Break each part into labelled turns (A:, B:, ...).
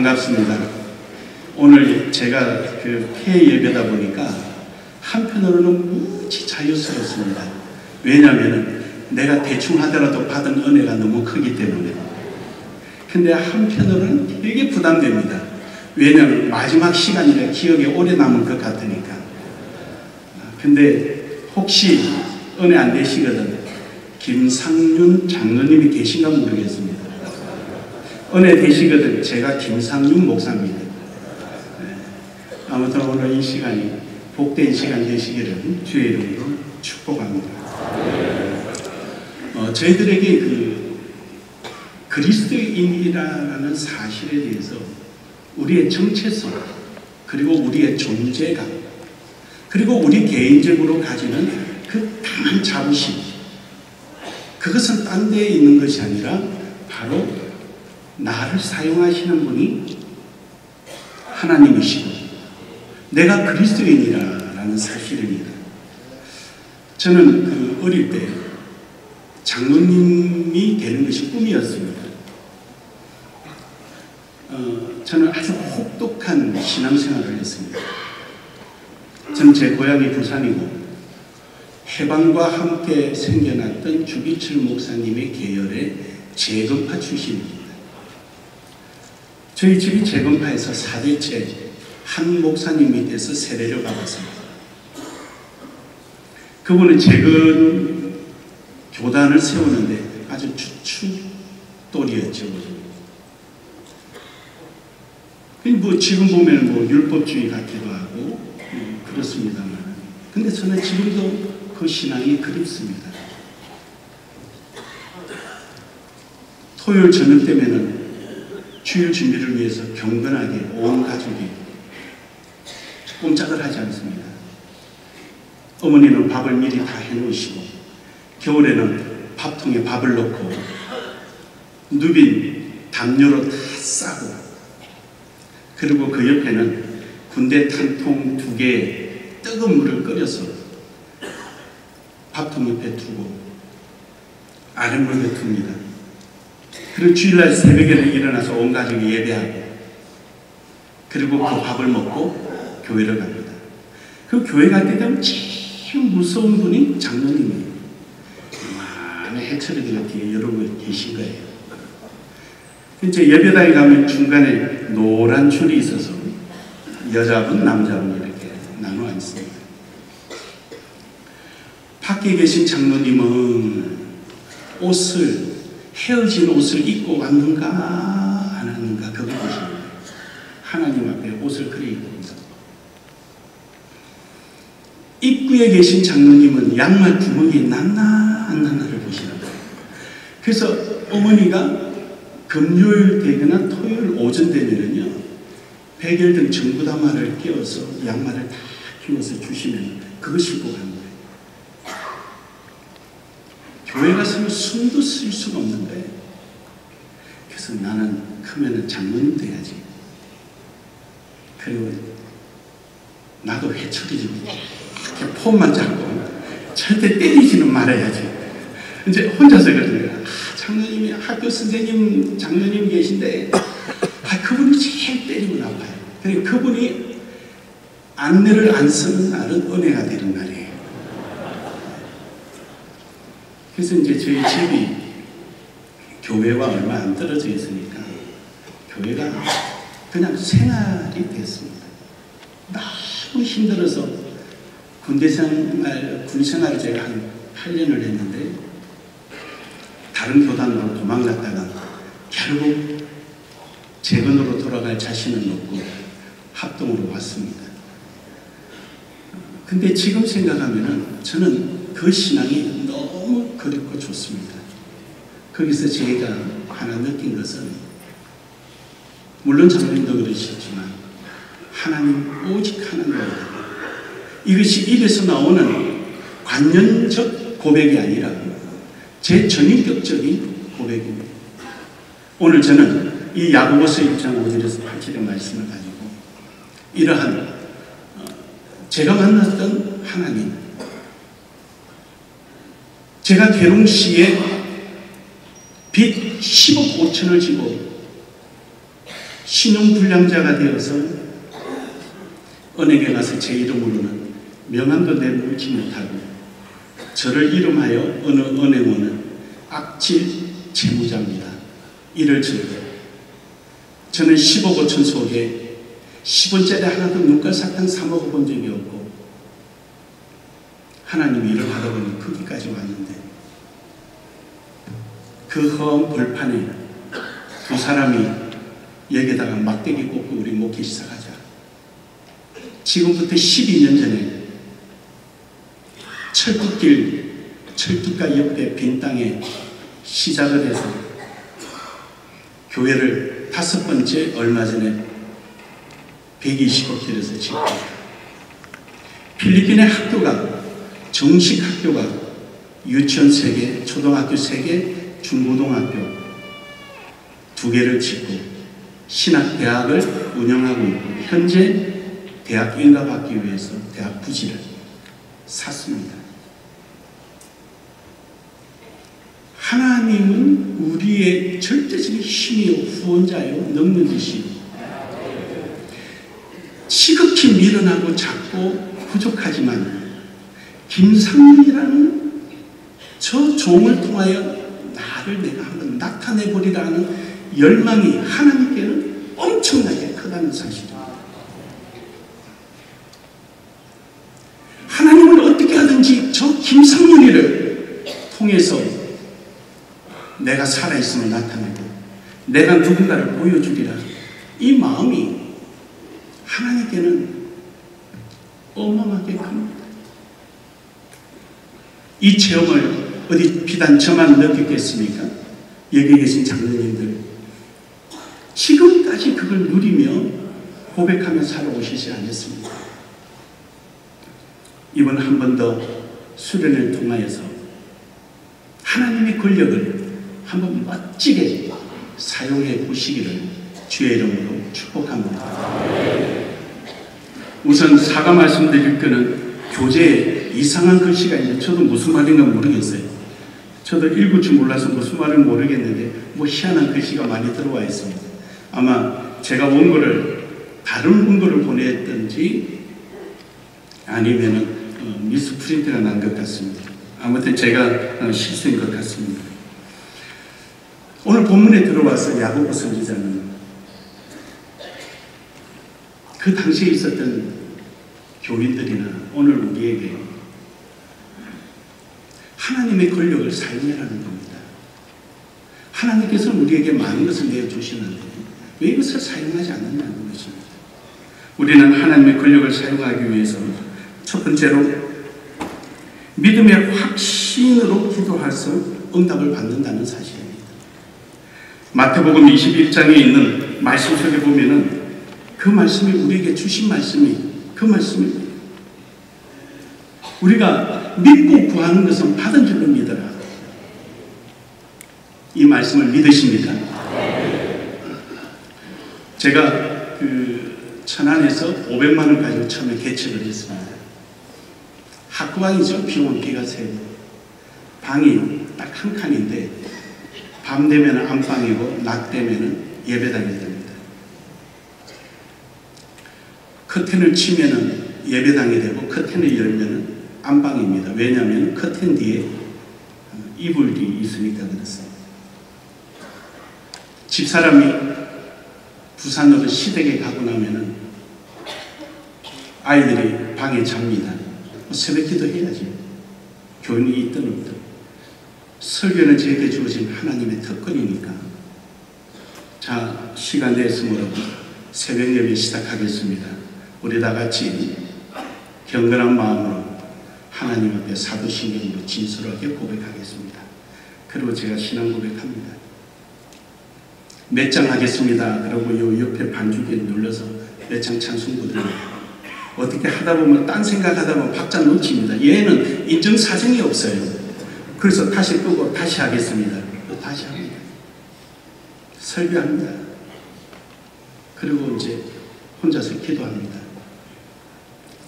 A: 반갑습니다. 오늘 제가 폐 예배다 보니까 한편으로는 무지 자유스럽습니다. 왜냐하면 내가 대충 하더라도 받은 은혜가 너무 크기 때문에. 근데 한편으로는 되게 부담됩니다. 왜냐하면 마지막 시간이라 기억에 오래 남을 것 같으니까. 근데 혹시 은혜 안 되시거든 김상윤 장로님이 계신가 모르겠습니다. 은혜 되시거든 제가 김상윤 목사입니다. 아무튼 오늘 이 시간이 복된 시간 되시기를 주의 이름으로 축복합니다. 저희들에게 그리스도인이라는 사실에 대해서 우리의 정체성, 그리고 우리의 존재감, 그리고 우리 개인적으로 가지는 그 강한 자부심, 그것은 딴 데에 있는 것이 아니라 바로 나를 사용하시는 분이 하나님이시고 내가 그리스도인이라는 사실입니다. 저는 어릴 때 장로님이 되는 것이 꿈이었습니다. 저는 아주 혹독한 신앙생활을 했습니다. 저는 제 고향이 부산이고 해방과 함께 생겨났던 주기철 목사님의 계열의 재건파 출신입니다. 저희 집이 재건파에서 4대째 한 목사님 밑에서 세례를 받았습니다. 그분은 재건 교단을 세우는데 아주 주춧돌이었죠. 지금 보면 율법주의 같기도 하고 그렇습니다만, 근데 저는 지금도 그 신앙이 그립습니다. 토요일 저녁 때면은 주일 준비를 위해서 경건하게 온 가족이 꼼짝을 하지 않습니다. 어머니는 밥을 미리 다 해놓으시고 겨울에는 밥통에 밥을 넣고 누빈 담요로 다 싸고, 그리고 그 옆에는 군대 탄통 2개에 뜨거운 물을 끓여서 밥통 옆에 두고 아랫물에 둡니다. 그리고 주일날 새벽에는 일어나서 온 가족이 예배하고, 그리고 그 밥을 먹고 교회를 갑니다. 그 교회 갈 때 되면 제일 무서운 분이 장로님이에요. 많은 해처리들 뒤에 여러분 계신 거예요. 이제 예배당에 가면 중간에 노란 줄이 있어서 여자분, 남자분 이렇게 나눠 앉습니다. 밖에 계신 장로님은 헤어진 옷을 입고 왔는가 안 왔는가 그거 보십니다. 하나님 앞에 옷을 그래 입고 있다. 입구에 계신 장로님은 양말 구멍이 났나 안 났나를 보시는 거예요. 그래서 어머니가 금요일 되거나 토요일 오전 되면은요, 백일 등 전구다마를 끼워서 양말을 다 끼워서 주시면 그거 신고 가는 거예요. 교회 가서는 숨도 쉴 수가 없는 거예요. 그래서 나는 크면은 장로님 돼야지. 그리고 나도 회초리 좀 이렇게 폼만 잡고 절대 때리지는 말아야지. 이제 혼자서 그러더라고요. 장로님이 학교 선생님, 장로님 계신데 그분이 제일 때리고 나빠요. 그리고 그분이 안내를 안 쓰는 날은 은혜가 되는 날이에요. 그래서 이제 저희 집이 교회와 얼마 안 떨어져 있으니까 교회가 그냥 생활이 됐습니다. 너무 힘들어서 군 생활을 제가 한 8년을 했는데 다른 교단으로 도망갔다가 결국 재건으로 돌아갈 자신은 없고 합동으로 왔습니다. 근데 지금 생각하면은 저는 그 신앙이 너무 그립고 좋습니다. 거기서 제가 하나 느낀 것은, 물론 장로님도 그러시지만 하나님, 오직 하나님입니다. 이것이 입에서 나오는 관념적 고백이 아니라 제 전인격적인 고백입니다. 오늘 저는 이 야고보서 1장 5절에서 8절의 말씀을 가지고 이러한 제가 만났던 하나님, 제가 계룡시에 빚 10억 5천을 지고 신용불량자가 되어서 은행에 가서 제 이름으로는 명함도 내놓지 못하고 저를 이름하여 어느 은행원은 악질 채무자입니다. 이럴 줄도. 저는 10억 5천 속에 10원짜리 하나도 눈깔사탕 사 먹어본 적이 없고 하나님이 일을 하다 보니 거기까지 왔는데 그 험한 벌판에 두 사람이 여기다가 막대기 꽂고 우리 목회 시작하자. 지금부터 12년 전에 철길가 옆에 빈 땅에 시작을 해서 교회를 5번째 얼마 전에 120억 들여서 짓고 필리핀의 학교가 정식 학교가 유치원 3개, 초등학교 3개, 중고등학교 2개를 짓고 신학대학을 운영하고 있고 현재 대학 인가받기 위해서 대학 부지를 샀습니다. 하나님은 우리의 절대적인 힘이요 후원자요 능력이시요 지극히 미련하고 작고 부족하지만 김상윤이라는 저 종을 통하여 나를 내가 한번 나타내보리라는 열망이 하나님께는 엄청나게 크다는 사실입니다. 하나님은 어떻게 하든지 저 김상윤이를 통해서 내가 살아있음을 나타내고 내가 누군가를 보여주리라 이 마음이 하나님께는 어마어마하게 큽니다. 이 체험을 어디 비단 저만 느꼈겠습니까? 여기 계신 장로님들 지금까지 그걸 누리며 고백하며 살아오시지 않았습니다. 이번 한 번 더 수련을 통하여서 하나님의 권력을 한번 멋지게 사용해 보시기를 주의 이름으로 축복합니다. 우선 사과 말씀드릴 거는 교재에 이상한 글씨가 있는데 저도 무슨 말인가 모르겠어요. 저도 읽을 줄 몰라서 무슨 말을 모르겠는데 뭐 희한한 글씨가 많이 들어와 있습니다. 아마 제가 원고를 다른 원고를 보냈든지 아니면은 미스프린트가 난 것 같습니다. 아무튼 제가 실수인 것 같습니다. 오늘 본문에 들어와서 야고보 선지자는 그 당시에 있었던 교인들이나 오늘 우리에게 하나님의 권력을 사용하라는 겁니다. 하나님께서는 우리에게 많은 것을 내어주시는데 왜 이것을 사용하지 않느냐는 것입니다. 우리는 하나님의 권력을 사용하기 위해서 첫 번째로 믿음의 확신으로 기도해서 응답을 받는다는 사실입니다. 마태복음 21장에 있는 말씀 속에 보면은 그 말씀이 우리에게 주신 말씀이 그 말씀입니다. 우리가 믿고 구하는 것은 받은 줄로 믿어라. 이 말씀을 믿으십니까? 제가 천안에서 500만 원 가지고 처음에 개척을 했습니다. 학구방이죠. 비오면 비가 새고 방이 딱 한 칸인데 밤 되면 안방이고 낮 되면 예배당이 됩니다. 커튼을 치면은 예배당이 되고 커튼을 열면은 안방입니다. 왜냐하면 커튼 뒤에 이불이 있으니까 그렇습니다. 집사람이 부산으로 시댁에 가고 나면은 아이들이 방에 잡니다. 새벽 기도 해야지. 교인이 있든 없든. 설교는 저에게 주어진 하나님의 특권이니까. 자, 시간 내서 새벽 예배 시작하겠습니다. 우리 다 같이 경건한 마음으로 하나님 앞에 사도신경으로 진솔하게 고백하겠습니다. 그리고 제가 신앙 고백합니다. 몇 장 하겠습니다. 그리고 요 옆에 반주기에 눌러서 몇 장 찬송부들 어떻게 하다 보면 딴 생각하다 보면 박자 놓칩니다. 얘는 인정사정이 없어요. 그래서 다시 끄고 다시 하겠습니다. 또 다시 합니다. 설교합니다. 그리고 이제 혼자서 기도합니다.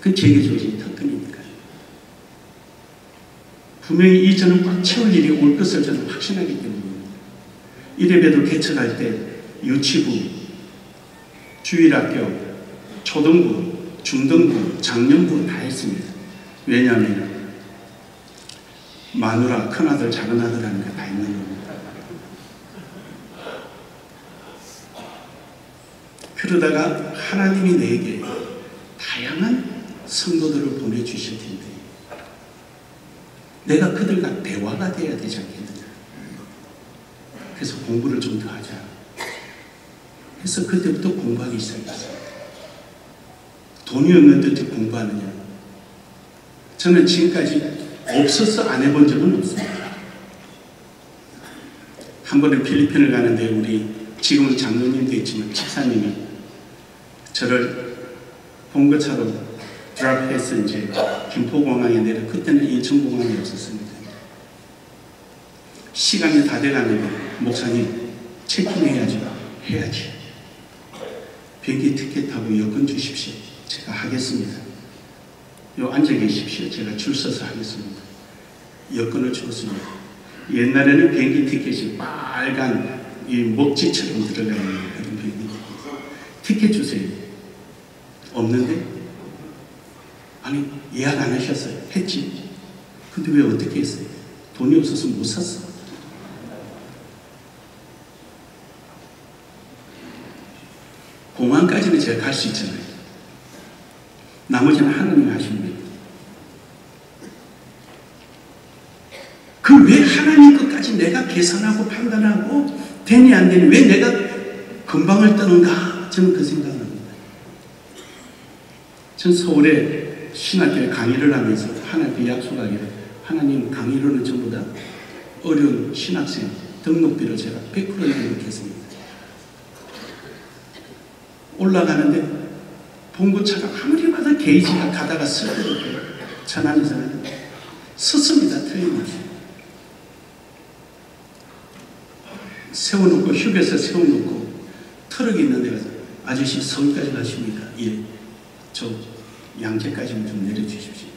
A: 그 제게 주어진 특권이니까요. 분명히 이 저는 꽉 채울 일이 올 것을 저는 확신하기 때문입니다. 이래봬도 개척할 때 유치부 주일학교, 초등부, 중등부, 장년부 다 했습니다. 왜냐하면 마누라, 큰아들, 작은아들 하는 거 다 있는 겁니다. 그러다가 하나님이 내게 다양한 성도들을 보내주실 텐데 내가 그들과 대화가 돼야 되지 않겠느냐. 그래서 공부를 좀 더 하자. 그래서 그때부터 공부하기 시작했어요. 돈이 없는데 공부하느냐. 저는 지금까지 없어서 안 해본 적은 없습니다. 한 번은 필리핀을 가는데 우리 지금은 장로님도 있지만 집사님이 저를 봉고차로 드랍해서 이제 김포공항에 내려, 그때는 인천공항이 없었습니다. 시간이 다 돼가는데 목사님 체킹해야죠. 해야지. 비행기 티켓 타고 여권 주십시오. 제가 하겠습니다. 요 앉아 계십시오. 제가 줄 서서 하겠습니다. 여권을 주었습니다. 옛날에는 비행기 티켓이 빨간 이 먹지처럼 들어가 있는 그런 비행기 티켓 주세요. 없는데? 아니 예약 안 하셨어요. 했지. 근데 왜 어떻게 했어요? 돈이 없어서 못 샀어. 공항까지는 제가 갈 수 있잖아요. 나머지는 하나님이 하시는 거예요. 그 왜 하나님 것까지 내가 계산하고 판단하고 되니 안 되니 왜 내가 건방을 떠는가? 저는 그 생각을 합니다. 전 서울에 신학교에 강의를 하면서 하나님께 약속하기를, 하나님 강의로는 전부 다 어려운 신학생 등록비를 제가 100% 내놓겠습니다. 올라가는데 봉고차가 아무리 봐도 게이지가 가다가 쓰더라고요. 천안에서는 섰습니다. 틀림없이 세워놓고, 휴게소 세워놓고 트럭이 있는 데 가서 아저씨 서울까지 가십니까? 예. 저 양재까지는 좀 내려주십시오.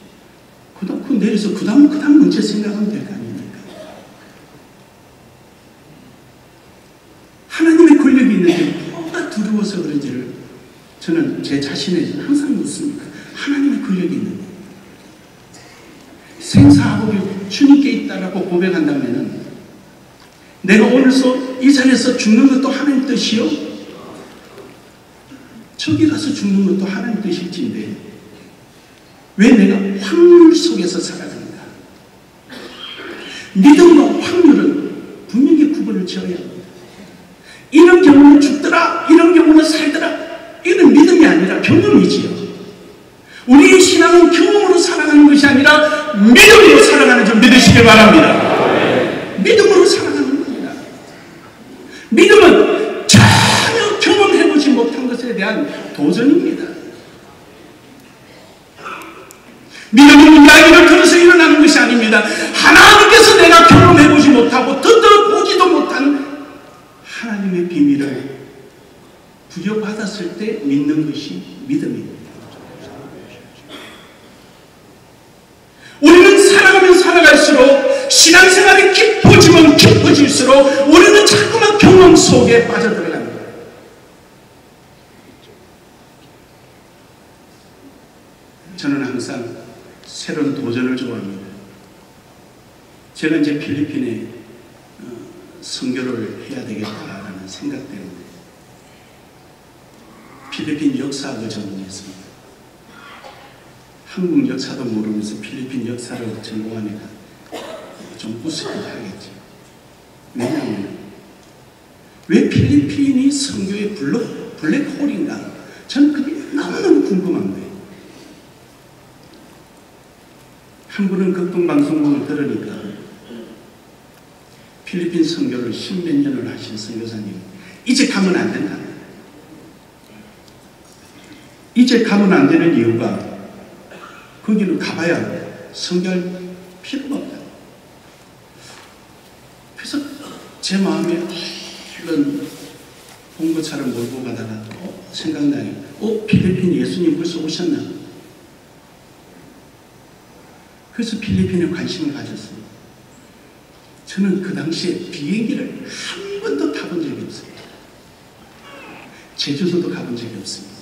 A: 그 내려서 그 다음 문제 생각하면 될 거 아닙니까? 하나님의 권력이 있는데 뭐가 두려워서 그런지를 저는 제 자신에서 항상 묻습니다. 하나님의 권력이 있는데 생사하복이 주님께 있다라고 고백한다면 내가 오늘서 이 자리에서 죽는 것도 하나님 뜻이요, 저기 가서 죽는 것도 하나님 뜻일진데 왜 내가 확률 속에서 살아가는가? 믿음과 확률은 분명히 구분을 지어야 합니다. 이런 경우는 죽더라, 이런 경우는 살더라, 이건 믿음이 아니라 경험이지요. 우리의 신앙은 경험으로 살아가는 것이 아니라 믿음으로 살아가는 줄 믿으시길 바랍니다. 믿음으로 살아가는 겁니다. 믿음은 전혀 경험해보지 못한 것에 대한 도전입니다. 믿음은 이야기를 들어서 일어나는 것이 아닙니다. 하나님께서 내가 경험해보지 못하고 듣어보지도 못한 하나님의 비밀을 부여받았을 때 믿는 것이 믿음입니다. 우리는 살아가면 살아갈수록, 신앙생활이 깊어지면 깊어질수록 우리는 자꾸만 경험 속에 빠져들어갑니다. 저는 항상 새로운 도전을 좋아합니다. 제가 이제 필리핀에 선교를 해야 되겠다라는 생각 때문에 필리핀 역사학을 전공했습니다. 한국 역사도 모르면서 필리핀 역사를 전공하니까 좀 우습기도 하겠죠. 왜냐하면 왜 필리핀이 선교의 블랙홀인가? 저는 그게 너무너무 궁금한 거예요. 한 분은 극동방송국을 들으니까 필리핀 선교를 10몇 년을 하신 선교사님, 이제 가면 안 된다. 이제 가면 안 되는 이유가 거기는 가봐야 선교할 필요가 없다. 그래서 제 마음에 이런 봉고차를 몰고 가다가 생각나요. 필리핀 예수님 벌써 오셨나? 그래서 필리핀에 관심을 가졌습니다. 저는 그 당시에 비행기를 한 번도 타본 적이 없습니다. 제주도도 가본 적이 없습니다.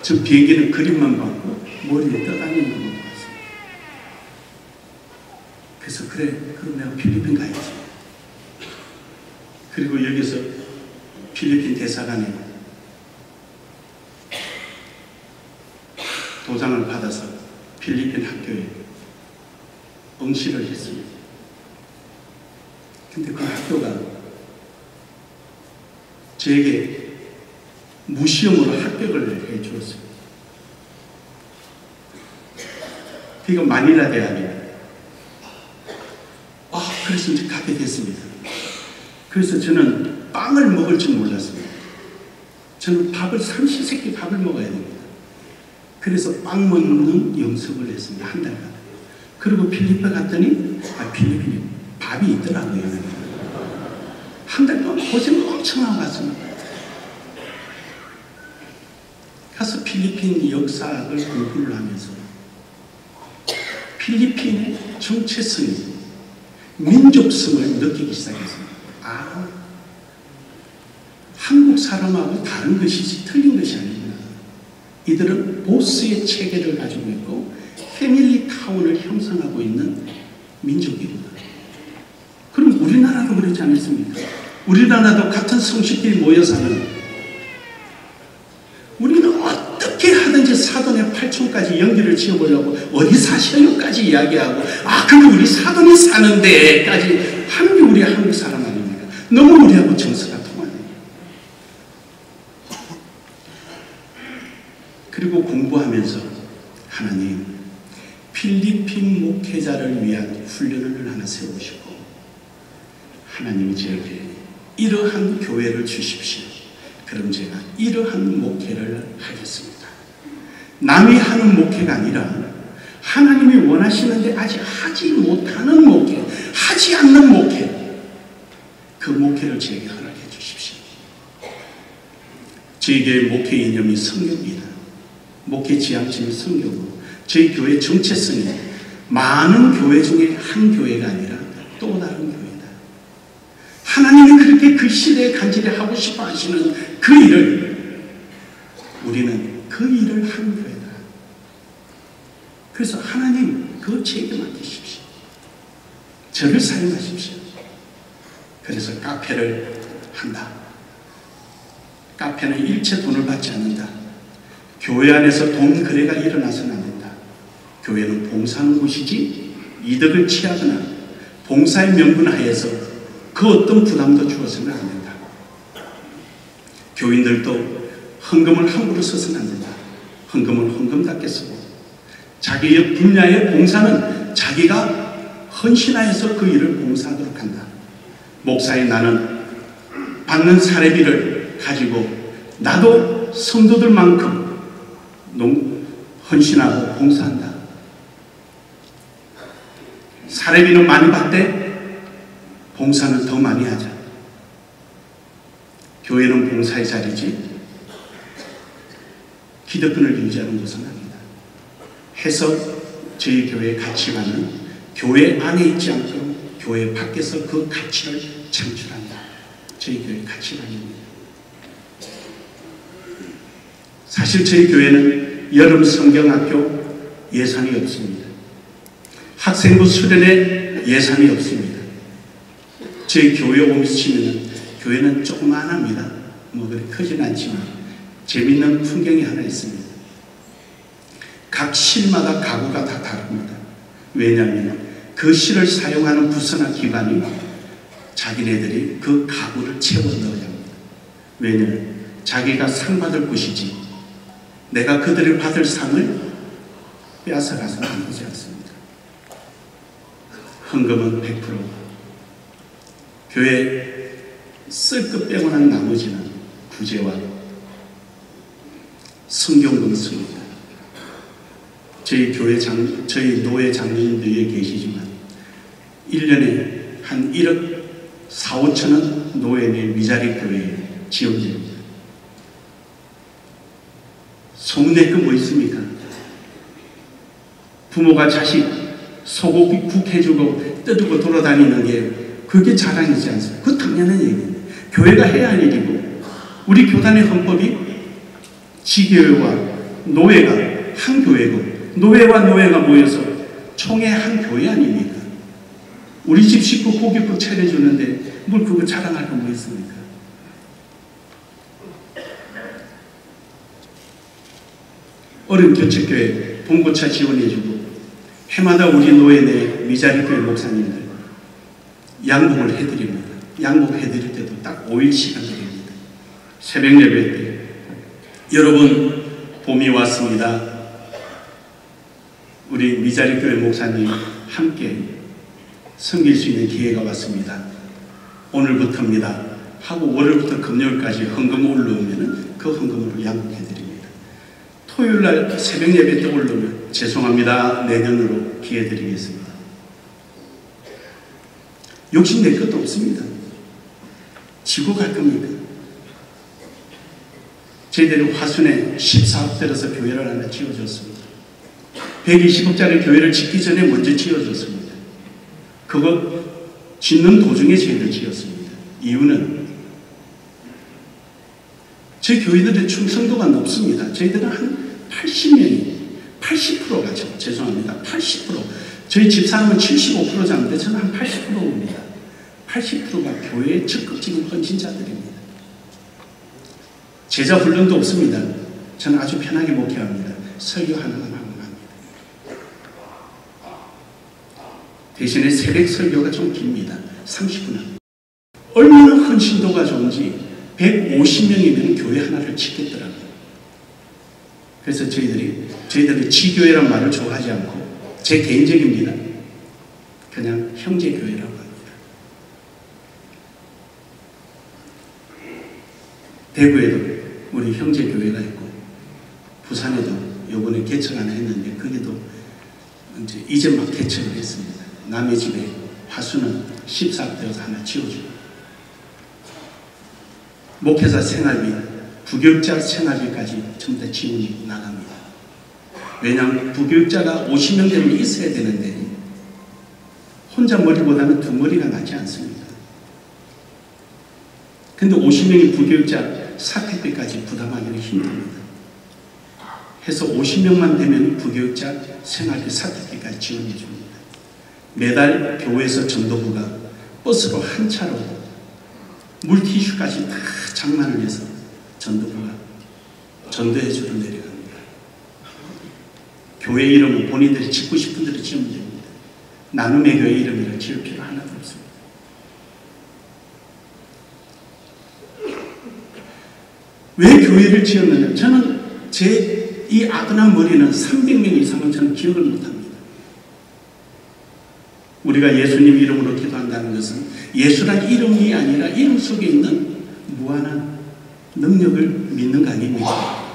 A: 저 비행기는 그림만 봤고 머리에 떠다니는 것만 봤어요. 그래서 그래, 그럼 내가 필리핀 가야지. 그리고 여기서 필리핀 대사관에 도장을 받아서 필리핀 학교에 응시를 했습니다. 근데 그 학교가 저에게 무시험으로 합격을 해 주었어요. 그게 마닐라 대학이에요. 그래서 이제 가게 됐습니다. 그래서 저는 빵을 먹을 줄 몰랐습니다. 저는 밥을, 삼시세끼 밥을 먹어야 됩니다. 그래서 빵 먹는 연습을 했습니다. 한 달간. 그리고 필리핀 갔더니 필리핀에 밥이 있더라고요. 한 달 동안 고생을 엄청 하고 갔습니다. 가서 필리핀 역사를 공부를 하면서 필리핀의 정체성이, 민족성을 느끼기 시작했습니다. 한국 사람하고 다른 것이지 틀린 것이 아닙니다. 이들은 보스의 체계를 가지고 있고 패밀리 타운을 형성하고 있는 민족입니다. 그럼 우리나라도 그렇지 않습니까? 우리나라도 같은 성식들이 모여 사는, 우리는 어떻게 하든지 사돈의 팔촌까지 연기를 지어보려고 어디 사셔요까지 이야기하고 그럼 우리 사돈이 사는데까지 하는 게 우리 한국 사람 아닙니까? 너무 우리하고 정서가 통하네요. 그리고 공부하면서 하나님, 필리핀 목회자를 위한 훈련을 하나 세우시고 하나님이 저에게 이러한 교회를 주십시오. 그럼 제가 이러한 목회를 하겠습니다. 남이 하는 목회가 아니라 하나님이 원하시는데 아직 하지 못하는 목회, 하지 않는 목회, 그 목회를 저에게 허락해 주십시오. 저희 교회 목회 이념이 성경입니다. 목회 지향점이 성경으로 저희 교회 정체성이 많은 교회 중에 한 교회가 아니라 또 다른 교회다. 하나님이 그렇게 그 시대에 간절히 하고 싶어 하시는 그 일을, 우리는 그 일을 한 교회다. 그래서 하나님, 그거 저에게 맡기십시오. 저를 사용하십시오. 그래서 카페를 한다. 카페는 일체 돈을 받지 않는다. 교회 안에서 돈 거래가 일어나서는 안 된다. 교회는 봉사하는 곳이지 이득을 취하거나 봉사의 명분 하에서 그 어떤 부담도 주어서는 안 된다. 교인들도 헌금을 함부로 써서는 안 된다. 헌금은 헌금답게 쓰고 자기 분야의 봉사는 자기가 헌신하여서 그 일을 봉사하도록 한다. 목사인 나는 받는 사례비를 가지고 나도 성도들만큼 헌신하고 봉사한다. 사례비는 많이 받되 봉사는 더 많이 하자. 교회는 봉사의 자리지 기득권을 유지하는 곳은 아니다. 해서 저희 교회의 가치관은 교회 안에 있지 않고 교회 밖에서 그 가치를 창출한다. 저희 교회의 가치관입니다. 사실 저희 교회는 여름 성경학교 예산이 없습니다. 학생부 수련회 예산이 없습니다. 저희 교회 오시면 교회는 조그만합니다. 뭐 그리 크진 않지만 재밌는 풍경이 하나 있습니다. 각 실마다 가구가 다 다릅니다. 왜냐하면 그 실을 사용하는 부서나 기관이 자기네들이 그 가구를 채워 넣어야 합니다. 왜냐하면 자기가 상 받을 곳이지 내가 그들이 받을 상을 빼앗아가서는 안 되지 않습니다. 헌금은 100%, 교회 쓸 것 빼고는 나머지는 구제와 성경금 씁니다. 저희 노회 장로님들이 계시지만 1년에 한 1억 4, 5천원 노회의 미자리 교회에 지원됩니다. 소문낼 거 뭐 있습니까? 부모가 자식 소고기 국 해주고 뜯고 돌아다니는 게 그게 자랑이지 않습니까? 그거 당연한 얘기예요. 교회가 해야 할 일이고 우리 교단의 헌법이 지교회와 노회가 한 교회고 노회와 노회가 모여서 총회 한 교회 아닙니까? 우리 집 식구 고깃국 차려주는데 뭘 그거 자랑할 거 뭐 있습니까? 어른 교책교회 봉고차 지원해주고 해마다 우리 노회 내 미자리교회 목사님들 양복을 해드립니다. 양복해드릴 때도 딱 5일 시간 드립니다. 새벽 예배 때 여러분 봄이 왔습니다. 우리 미자리교회 목사님 함께 섬길 수 있는 기회가 왔습니다. 오늘부터입니다 하고 월요일부터 금요일까지 헌금 올라오면 그 헌금으로 양복해드립니다. 토요일날 새벽 예배 때 올라오면 죄송합니다. 내년으로 기회 드리겠습니다. 욕심낼 것도 없습니다. 지고 갈 겁니다. 저희들이 화순에 14억 들어서 교회를 하나 지어줬습니다. 120억짜리 교회를 짓기 전에 먼저 지어줬습니다. 그거 짓는 도중에 저희들 지었습니다. 이유는 저희 교회들의 충성도가 높습니다. 저희들은 한 80%가 죄송합니다. 80% 저희 집사람은 75% 잡는데 저는 한 80%입니다. 80%가 교회의 적극적인 헌신자들입니다. 제자 훈련도 없습니다. 저는 아주 편하게 목회합니다. 설교 하나만 하고 합니다. 대신에 새벽 설교가 좀 깁니다. 30분 합니다. 얼마나 헌신도가 좋은지 150명이면 교회 하나를 짓겠더라고요. 그래서 저희들이 지교회란 말을 좋아하지 않고 제 개인적입니다. 그냥 형제교회라고 합니다. 대구에도 우리 형제교회가 있고 부산에도 요번에 개척 하나 했는데 그게도 이제 막 개척을 했습니다. 남의 집에 화수는 14대여서 하나 지어주고 목회자 생활비, 부교육자 생활비까지 전부 다 지원이 나갑니다. 왜냐하면 부교육자가 50명 되면 있어야 되는데 혼자 머리보다는 두 머리가 낫지 않습니다. 근데 50명의 부교육자 사택비까지 부담하기는 힘듭니다. 해서 50명만 되면 부교육자 생활비 사택비까지 지원해 줍니다. 매달 교회에서 전도부가 버스로 한 차로 물티슈까지 다 장만을 해서 전도부가 전도해 주러 내려갑니다. 교회 이름은 본인들이 짓고 싶은 대로 지으면 됩니다. 나눔의 교회 이름이라 지을 필요 하나도 없습니다. 왜 교회를 지었느냐? 저는 제 이 아둔한 머리는 300명 이상은 저는 기억을 못합니다. 우리가 예수님 이름으로 기도한다는 것은 예수란 이름이 아니라 이름 속에 있는 무한한 능력을 믿는 거 아닙니까?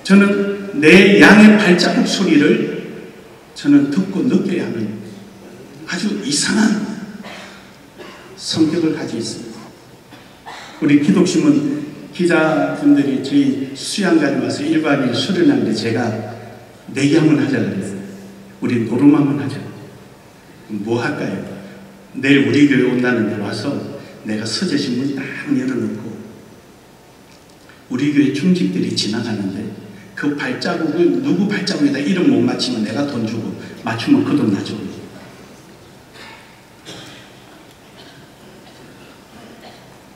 A: 저는 내 양의 발자국 소리를 저는 듣고 느껴야 하는 아주 이상한 성격을 가지고 있습니다. 우리 기독신문 기자분들이 저희 수양관에 와서 1박 2일 술을 하는데 제가 내기한번 하자 그랬어요. 우리 노름 한번 하자. 뭐 할까요? 내일 우리 교회 온다는데 와서 내가 서재신문 딱 열어놓고 우리 교회 중직들이 지나가는데 그 발자국을 누구 발자국에다 이름 못 맞히면 내가 돈 주고 맞추면 그 돈 나줘.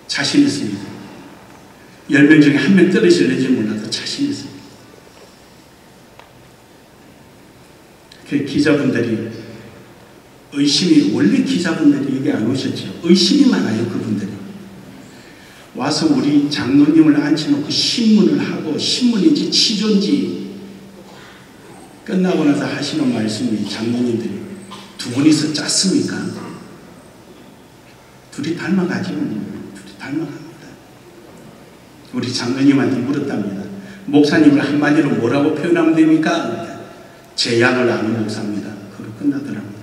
A: 자신 있습니다. 10명 중에 1명 떨어질는지 몰라도 자신 있습니다. 그 기자분들이 의심이 원래 기자분들이 여기 안 오셨죠. 의심이 많아요. 그분들이 와서 우리 장로님을 앉혀놓고 신문을 하고 신문인지 치조인지 끝나고 나서 하시는 말씀이 장로님들이 두 분이서 짰습니까? 둘이 닮아가지. 둘이 닮아갑니다. 우리 장로님한테 물었답니다. 목사님을 한마디로 뭐라고 표현하면 됩니까? 제 양을 아는 목사입니다. 그로 끝나더랍니다.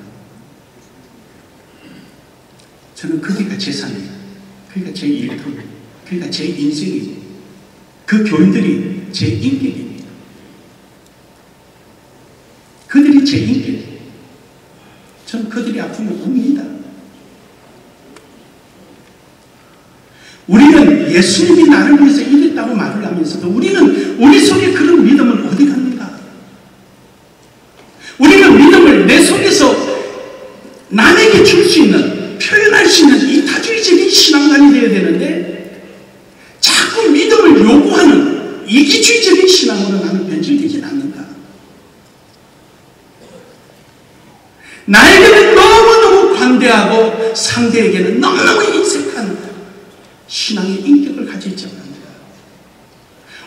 A: 저는 그게가 재산이에요. 그러니까 제 일터, 그러니까 제 인생이에요. 그 교인들이 제 인격입니다. 그들이 제 인격이에요. 저는 그들이 아프면 웁니다. 우리는 우리는 예수님이 나를 위해서 이랬다고 말을 하면서도 우리는 우리 속에 그런 믿음은 어디 갔는가? 우리는 믿음을 내 속에서 남에게 줄 수 있는, 표현할 수 있는 이타주의적인 신앙관이 되어야 되는데 자꾸 믿음을 요구하는 이기주의적인 신앙으로 나는 변질되지 않는가? 나에게는 너무너무 관대하고 상대에게는 너무너무 인색한 신앙의 인격을 가지고 있지 않는가?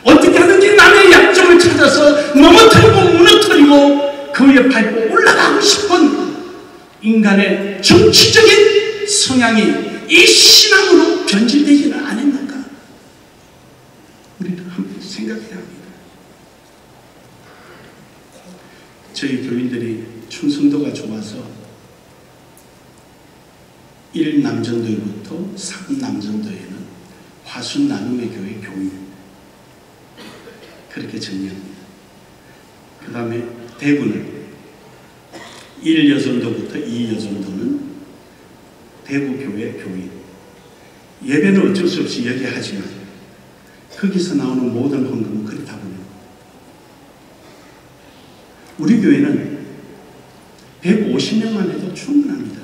A: 어떻게 하든지 남의 약점을 찾아서 넘어뜨리고 무너뜨리고 그 위에 밟고 올라가고 싶은 인간의 정치적인 성향이 이 신앙으로 변질되지는 않았는가? 우리는 한번 생각해야 합니다. 저희 교인들이 충성도가 좋아서 1남전도회부터 3남전도회는 화순 나눔의 교회 교인 그렇게 정리합니다. 그 다음에 대구는 1여전도부터 2여전도는 대구교회 교인. 예배는 어쩔 수 없이 여기 하지만 거기서 나오는 모든 헌금은 그리 다 보내고 우리 교회는 150명만 해도 충분합니다.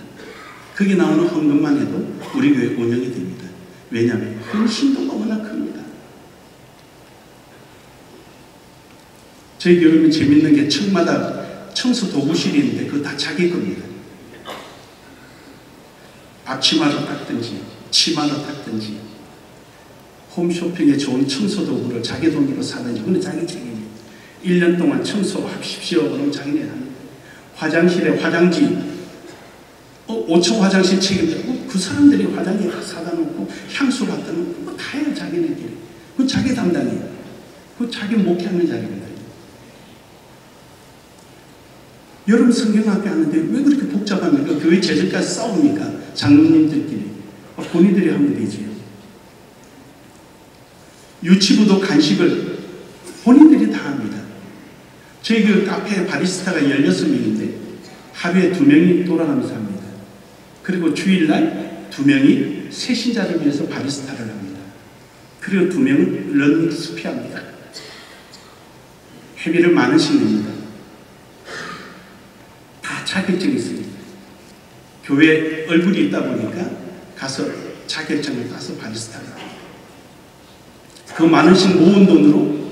A: 거기 나오는 헌금만 해도 우리 교회 운영이 됩니다. 왜냐하면 헌신도가 워낙 큽니다. 저희 교회는 재밌는 게 층마다 청소 도구실이 있는데 그거 다 자기 겁니다. 앞치마로 닦든지 치마로 닦든지 홈쇼핑에 좋은 청소 도구를 자기 돈으로 사든지 그건 자기 책임이에요. 1년 동안 청소하십시오 그러면 자기네 하는 거예요. 화장실에 화장지 5층 화장실 책임져 그 사람들이 화장지 사다 놓고 향수 갖다 놓고 그거 다 해요. 자기네들이. 그건 자기 담당이에요. 그건 자기 목회하는 자리입니다. 여러분 성경학교 하는데 왜 그렇게 복잡합니까? 교회 재정까지 싸웁니까? 장로님들끼리. 본인들이 하면 되지요. 유치부도 간식을 본인들이 다 합니다. 저희 그 카페 바리스타가 16명인데 하루에 2명이 돌아가면서 합니다. 그리고 주일날 2명이 새신자를 위해서 바리스타를 합니다. 그리고 2명은 러닝 스피합니다. 회비를 만원씩 냅니다. 자격증이 있습니다. 교회 얼굴이 있다 보니까 가서 자격증을 따서 바리스타를 합니다. 그 만원씩 모은 돈으로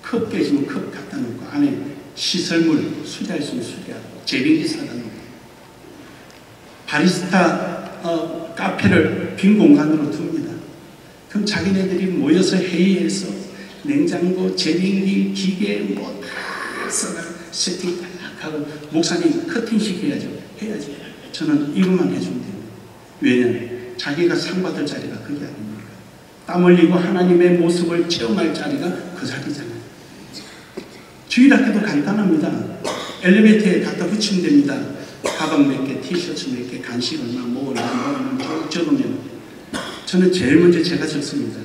A: 컵 깨지면 컵 갖다 놓고 안에 시설물 수리할 수 있는 수리하고 제빙기 사다 놓고 바리스타 카페를 빈 공간으로 둡니다. 그럼 자기네들이 모여서 회의해서 냉장고, 제빙기, 기계 뭐 다 써가 세팅 딱 하고 목사님 커팅식 해야죠. 저는 이것만 해주면 됩니다. 왜냐하면 자기가 상 받을 자리가 그게 아닙니까? 땀 흘리고 하나님의 모습을 체험할 자리가 그 자리잖아요. 주일학교도 간단합니다. 엘리베이터에 갖다 붙이면 됩니다. 가방 몇 개, 티셔츠 몇 개, 간식 얼마, 뭐 얼마 쭉 적으면 저는 제일 먼저 제가 적습니다.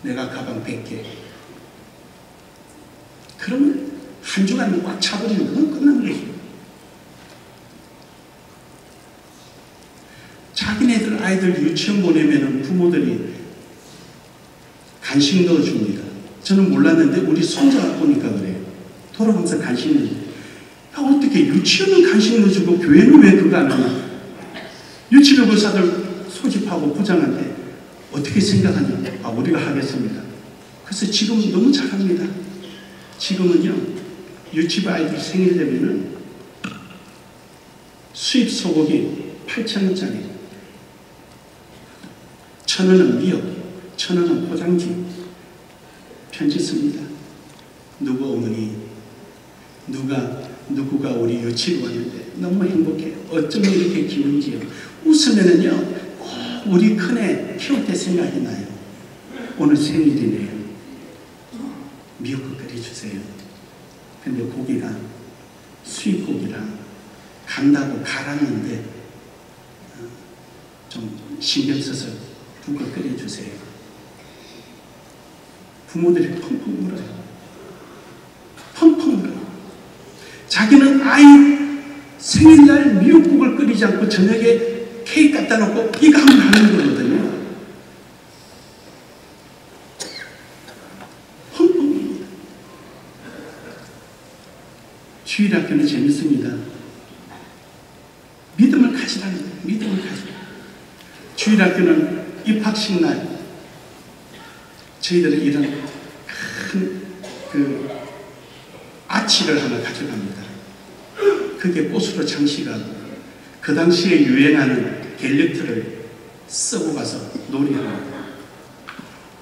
A: 내가 가방 100개. 그러면 한 주간 꽉 차버리면 그건 끝나는 거죠. 자기네들 아이들 유치원 보내면 부모들이 간식 넣어줍니다. 저는 몰랐는데 우리 손자가 보니까 그래요. 돌아가면서 간식 넣어줍니다. 어떻게 유치원은 간식 넣어주고 교회는 왜 그거 안 하냐. 유치원 교사들 소집하고 부장한테 어떻게 생각하냐. 우리가 하겠습니다. 그래서 지금은 너무 잘합니다. 지금은요. 유치부 아이들 생일 되면은 수입 소고기 8,000원짜리 1,000원은 미역, 1,000원은 포장지 편지 씁니다. 누구 어머니 누구가 우리 유치부 왔는데 너무 행복해. 어쩜 이렇게 기운지요. 웃으면은요 우리 큰애 키울 때 생각이 나요. 오늘 생일이네요. 미역국 끓여주세요. 근데 고기가 수입 고기라 간다고 갈았는데 좀 신경 써서 국을 끓여주세요. 부모들이 펑펑 울어요. 펑펑 울어요. 자기는 아이 생일날 미역국을 끓이지 않고 저녁에 케이크 갖다 놓고 이거 하면 하는 거거든요. 주일학교는 재밌습니다. 믿음을 가지라는 거예요. 믿음을 가지라. 주일학교는 입학식 날 저희들은 이런 큰 아치를 하나 가져갑니다. 그게 꽃으로 장식하고 그 당시에 유행하는 갤럭트를 쓰고 가서 놀이합니다.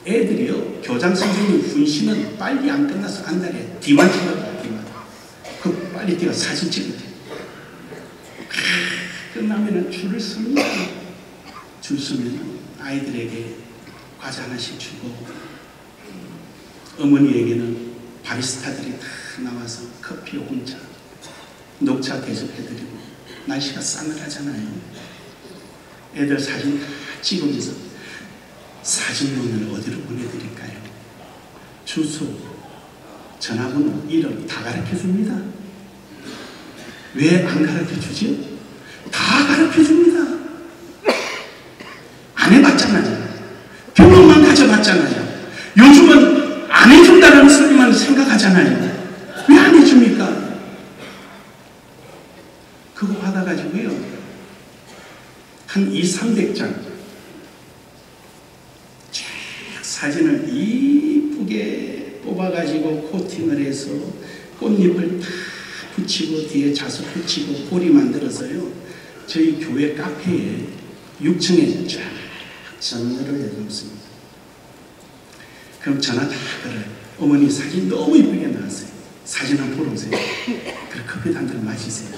A: 애들이요, 교장 선생님 훈시는 빨리 안 끝나서 안달에 뒤만 찍어요. 뒤만. 그 빨리 뛰어 사진 찍어요. 끝나면은 줄을 섭니다. 줄 서면 아이들에게 과자 하나씩 주고 어머니에게는 바리스타들이 다 나와서 커피, 홍차, 녹차 대접해드리고 날씨가 싸늘하잖아요. 애들 사진 다 찍으면서 사진본을 어디로 보내드릴까요? 주소, 전화번호, 이름 다 가르쳐줍니다. 왜 안 가르쳐주죠? 다 가르쳐줍니다. 안 해봤잖아요. 경험만 가져봤잖아요. 요즘은 안 해준다는 소리만 생각하잖아요. 왜 안 해줍니까? 그거 받아가지고요, 한 200~300장 쫙 사진을 이쁘게 뽑아가지고 코팅을 해서 꽃잎을 다 붙이고 뒤에 자석 붙이고 꼬리 만들어서요, 저희 교회 카페에 6층에 쫙 전열을 내놓습니다. 그럼 전화 다 걸어요. 어머니 사진 너무 이쁘게 나왔어요. 사진 한번 보러 오세요. 그럼 커피 한 잔 마시세요.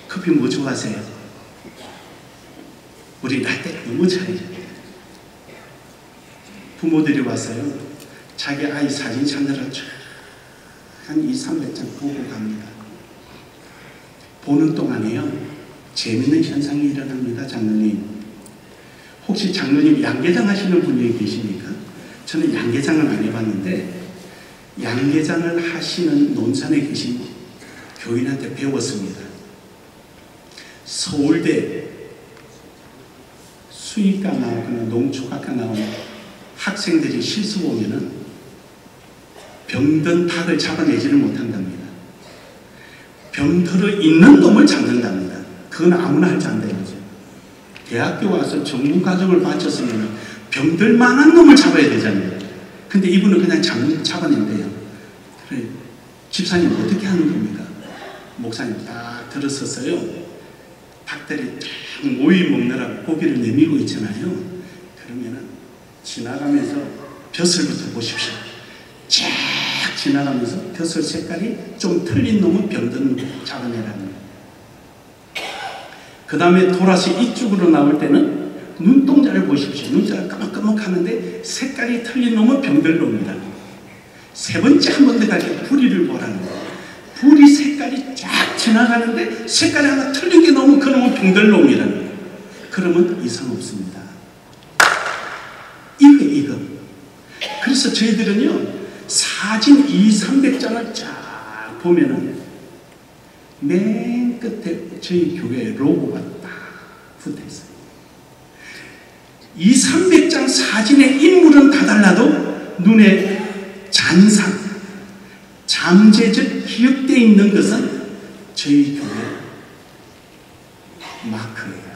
A: 커피 뭐 좋아하세요? 우리 라떼 너무 잘해요. 부모들이 와서요, 자기 아이 사진 찾느라 한 200~300장 보고 갑니다. 보는 동안에요, 재밌는 현상이 일어납니다. 장로님, 혹시 장로님 양계장 하시는 분이 계십니까? 저는 양계장은 안 해봤는데 양계장을 하시는 논산에 계신 교인한테 배웠습니다. 서울대 수의과 나오거나 농축학과 나오는 학생들이 실수 보면은 병든 닭을 잡아내지를 못한답니다. 병들어 있는 놈을 잡는답니다. 그건 아무나 할 줄 안 되는 거죠. 대학교 와서 전문과정을 마쳤으면 병들 만한 놈을 잡아야 되잖아요. 근데 이분은 그냥 잡아낸대요. 그래, 집사님 어떻게 하는 겁니까? 목사님 딱 들었었어요. 닭들이 딱 모이 먹느라고 고기를 내밀고 있잖아요. 그러면은 지나가면서 벼슬부터 보십시오. 쫙 지나가면서 벼슬 색깔이 좀 틀린 놈은 병든 놈을 잡아내라는 거예요. 그 다음에 돌아서 이쪽으로 나올 때는 눈동자를 보십시오. 눈동자가 까먹까먹하는데 색깔이 틀린 놈은 병들 놈이다. 세 번째 한 번 더 갈 때 부리를 보라는 거예요. 부리 색깔이 쫙 지나가는데 색깔이 하나 틀린 게 나오면 그 놈은 병들 놈이라는 거예요. 그러면 이상 없습니다. 이거. 그래서 저희들은요, 사진 200~300장을 쫙 보면은 맨 끝에 저희 교회 로고가 딱 붙어 있어요. 200~300장 사진의 인물은 다 달라도 눈에 잔상, 잠재적 기억되어 있는 것은 저희 교회 마크예요.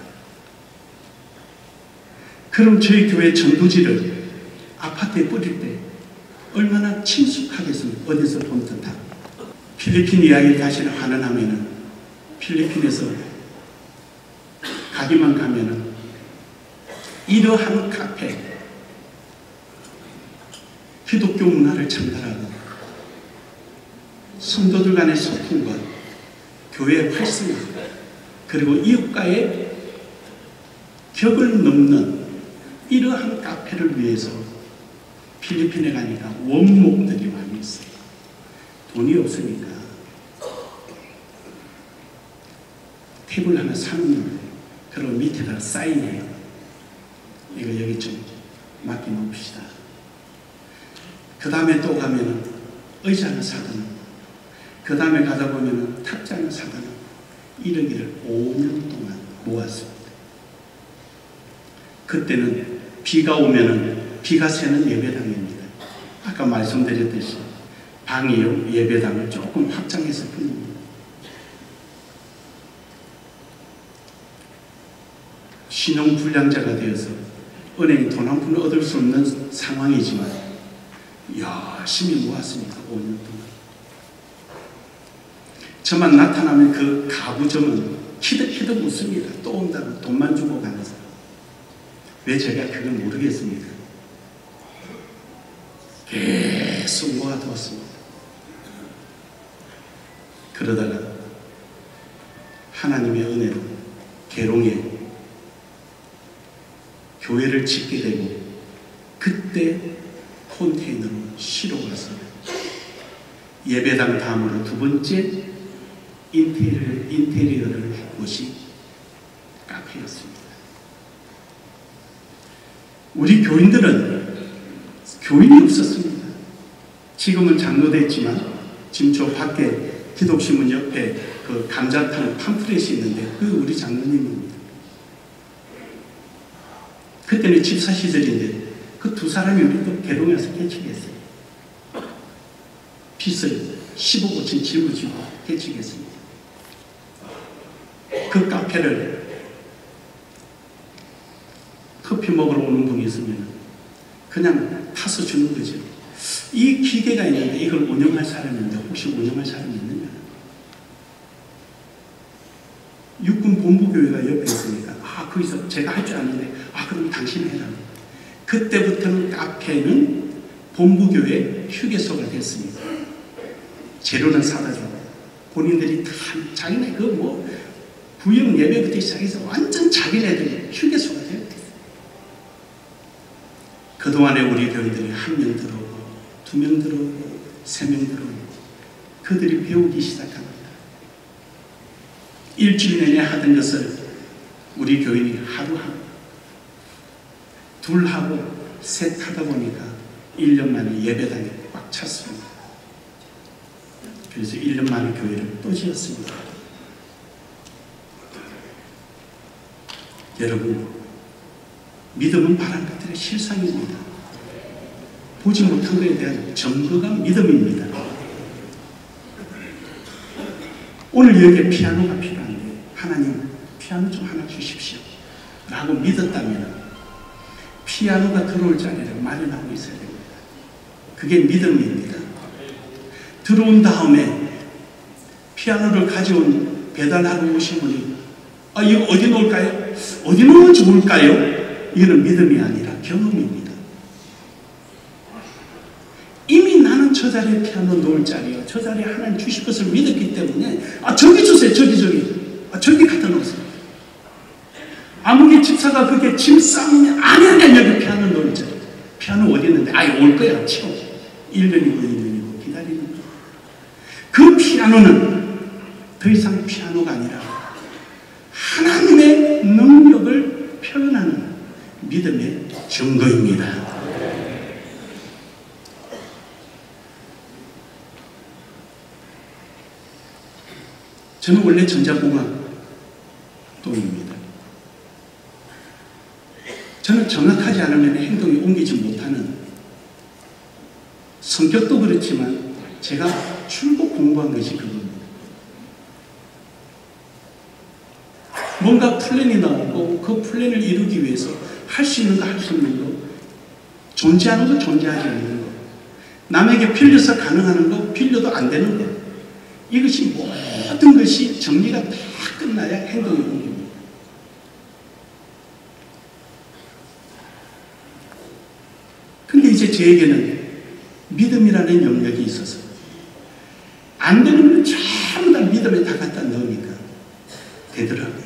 A: 그럼 저희 교회 전도지를 아파트에 뿌릴 때 얼마나 친숙하겠습니까? 어디서 본 듯하고. 필리핀 이야기를 다시 환원하면은 필리핀에서 가기만 가면은 이러한 카페, 기독교 문화를 전달하고 성도들 간의 소통과 교회 활성화, 그리고 이웃과의 격을 넘는 이러한 카페를 위해서 필리핀에 가니까 원목들이 많이 있어요. 돈이 없으니까 탭을 하나 사는 거예요. 그리고 밑에다 사인해요. 이거 여기 좀 맡겨놓읍시다. 그 다음에 또 가면은 의자를 사거나, 그 다음에 가다 보면은 탁자를 사거나, 이러기를 5년 동안 모았습니다. 그때는 비가 오면은 비가 새는 예배당입니다. 아까 말씀드렸듯이 방이요, 예배당을 조금 확장해서 풉니다. 신용불량자가 되어서 은행이 돈 한 푼 얻을 수 없는 상황이지만 열심히 모았습니다. 5년 동안. 저만 나타나면 그 가구점은 키득키득 웃습니다. 또 온다고 돈만 주고 가는 사람. 왜 제가 그걸 모르겠습니까? 계속 모아두었습니다. 그러다가 하나님의 은혜로 계룡에 교회를 짓게 되고 그때 컨테이너로 실어 갔습니다. 예배당 다음으로 두 번째 인테리어를 한 곳이 카페였습니다. 우리 교인들은 교인이 없었습니다. 지금은 장로됐지만 지금 저 밖에 기독신문 옆에 그 감자탕 팜프렛이 있는데 그 우리 장로님입니다. 그때는 집사 시절인데 그 두 사람이 우리 또 계룡에서 개척했어요. 빚을 15고층 짊어지고 개척했습니다. 그 카페를 커피 먹으러 오는 분이 있으면 그냥 타서 주는 거죠. 이 기계가 있는데 이걸 운영할 사람이 있는데 혹시 운영할 사람이 있느냐? 육군 본부교회가 옆에 있으니까 거기서 제가 할 줄 아는데 그럼 당신이 해라. 그때부터는 카페는 본부교회 휴게소가 됐습니다. 재료는 사다 주고 본인들이 다 자기네 구역 예배부터 시작해서 완전 자기네들 휴게소가 되었어요. 그동안에 우리 교인들이 1명 들어오고 2명 들어오고 3명 들어오고 그들이 배우기 시작합니다. 일주일 내내 하던 것을 우리 교인이 하루 하고 둘 하고 셋 하다 보니까 1년 만에 예배당에 꽉 찼습니다. 그래서 1년 만에 교회를 또 지었습니다. 여러분, 믿음은 바란 것들의 실상입니다. 보지 못한 것에 대한 증거가 믿음입니다. 오늘 여기에 피아노가 필요한데 하나님 피아노 좀 하나 주십시오 라고 믿었다면 피아노가 들어올 자리를 마련하고 있어야 됩니다. 그게 믿음입니다. 들어온 다음에 피아노를 가져온 배달하러 오신 분이 이거 어디 놓을까요? 어디 놓으면 좋을까요? 이거는 믿음이 아니라 경험입니다. 이미 나는 저 자리에 피아노 놓을 자리요, 저 자리에 하나님 주실 것을 믿었기 때문에 저기 주세요, 저기 갖다 놓으세요. 아무개 집사가 그게 짐 싸우면 아니야, 여기 피아노 놓을 자리. 피아노 어디 있는데 올 거야, 치워. 1년이고 2년이고 기다리는 거예요. 그 피아노는 더 이상 피아노가 아니라 하나님의 능력을 표현하는 믿음의 증거입니다. 저는 원래 전자공학동입니다. 저는 정확하지 않으면 행동이 옮기지 못하는, 성격도 그렇지만 제가 출국 공부한 것이 그겁니다. 뭔가 플랜이 나오고 그 플랜을 이루기 위해서 할 수 있는 거, 할 수 없는 거, 존재하는 거, 존재하지 않는 거, 남에게 빌려서 가능한 거, 빌려도 안 되는 거, 이것이 모든 것이 정리가 다 끝나야 행동이 옮깁니다. 근데 이제 저에게는 믿음이라는 영역이 있어서 안 되는 걸 전부 다 믿음에 다 갖다 넣으니까 되더라고요.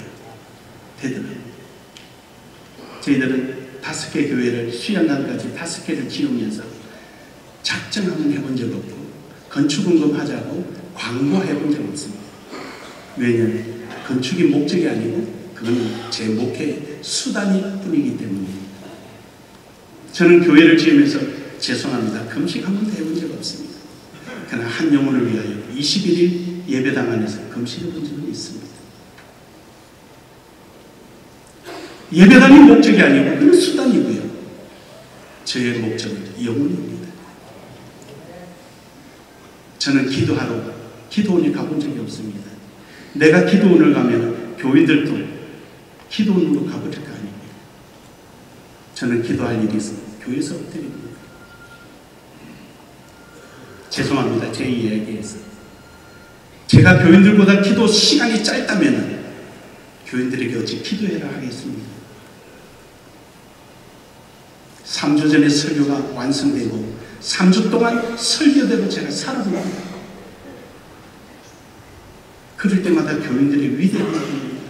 A: 저희들은 5개 교회를 수양강까지 5개를 지으면서 작정 한번 해본 적 없고 건축원금 하자고 광고해본 적 없습니다. 왜냐하면 건축이 목적이 아니고 그거는 제 목회의 수단일 뿐이기 때문입니다. 저는 교회를 지으면서 죄송합니다, 금식 한 번도 해본 적 없습니다. 그러나 한 영혼을 위하여 21일 예배당 안에서 금식해본 적은 있습니다. 예배당이 목적이 아니고 그건 수단이고요. 저의 목적은 영혼입니다. 저는 기도원에 가본 적이 없습니다. 내가 기도원을 가면 교인들도 기도원으로 가버릴 거 아닙니까? 저는 기도할 일이 있어 교회에서 엎드립니다. 죄송합니다. 제 이야기에서. 제가 교인들보다 기도 시간이 짧다면 교인들에게 어찌 기도해라 하겠습니다. 3주 전에 설교가 완성되고 3주 동안 설교대로 제가 살아갑니다. 그럴 때마다 교인들의 위대함을 봅니다.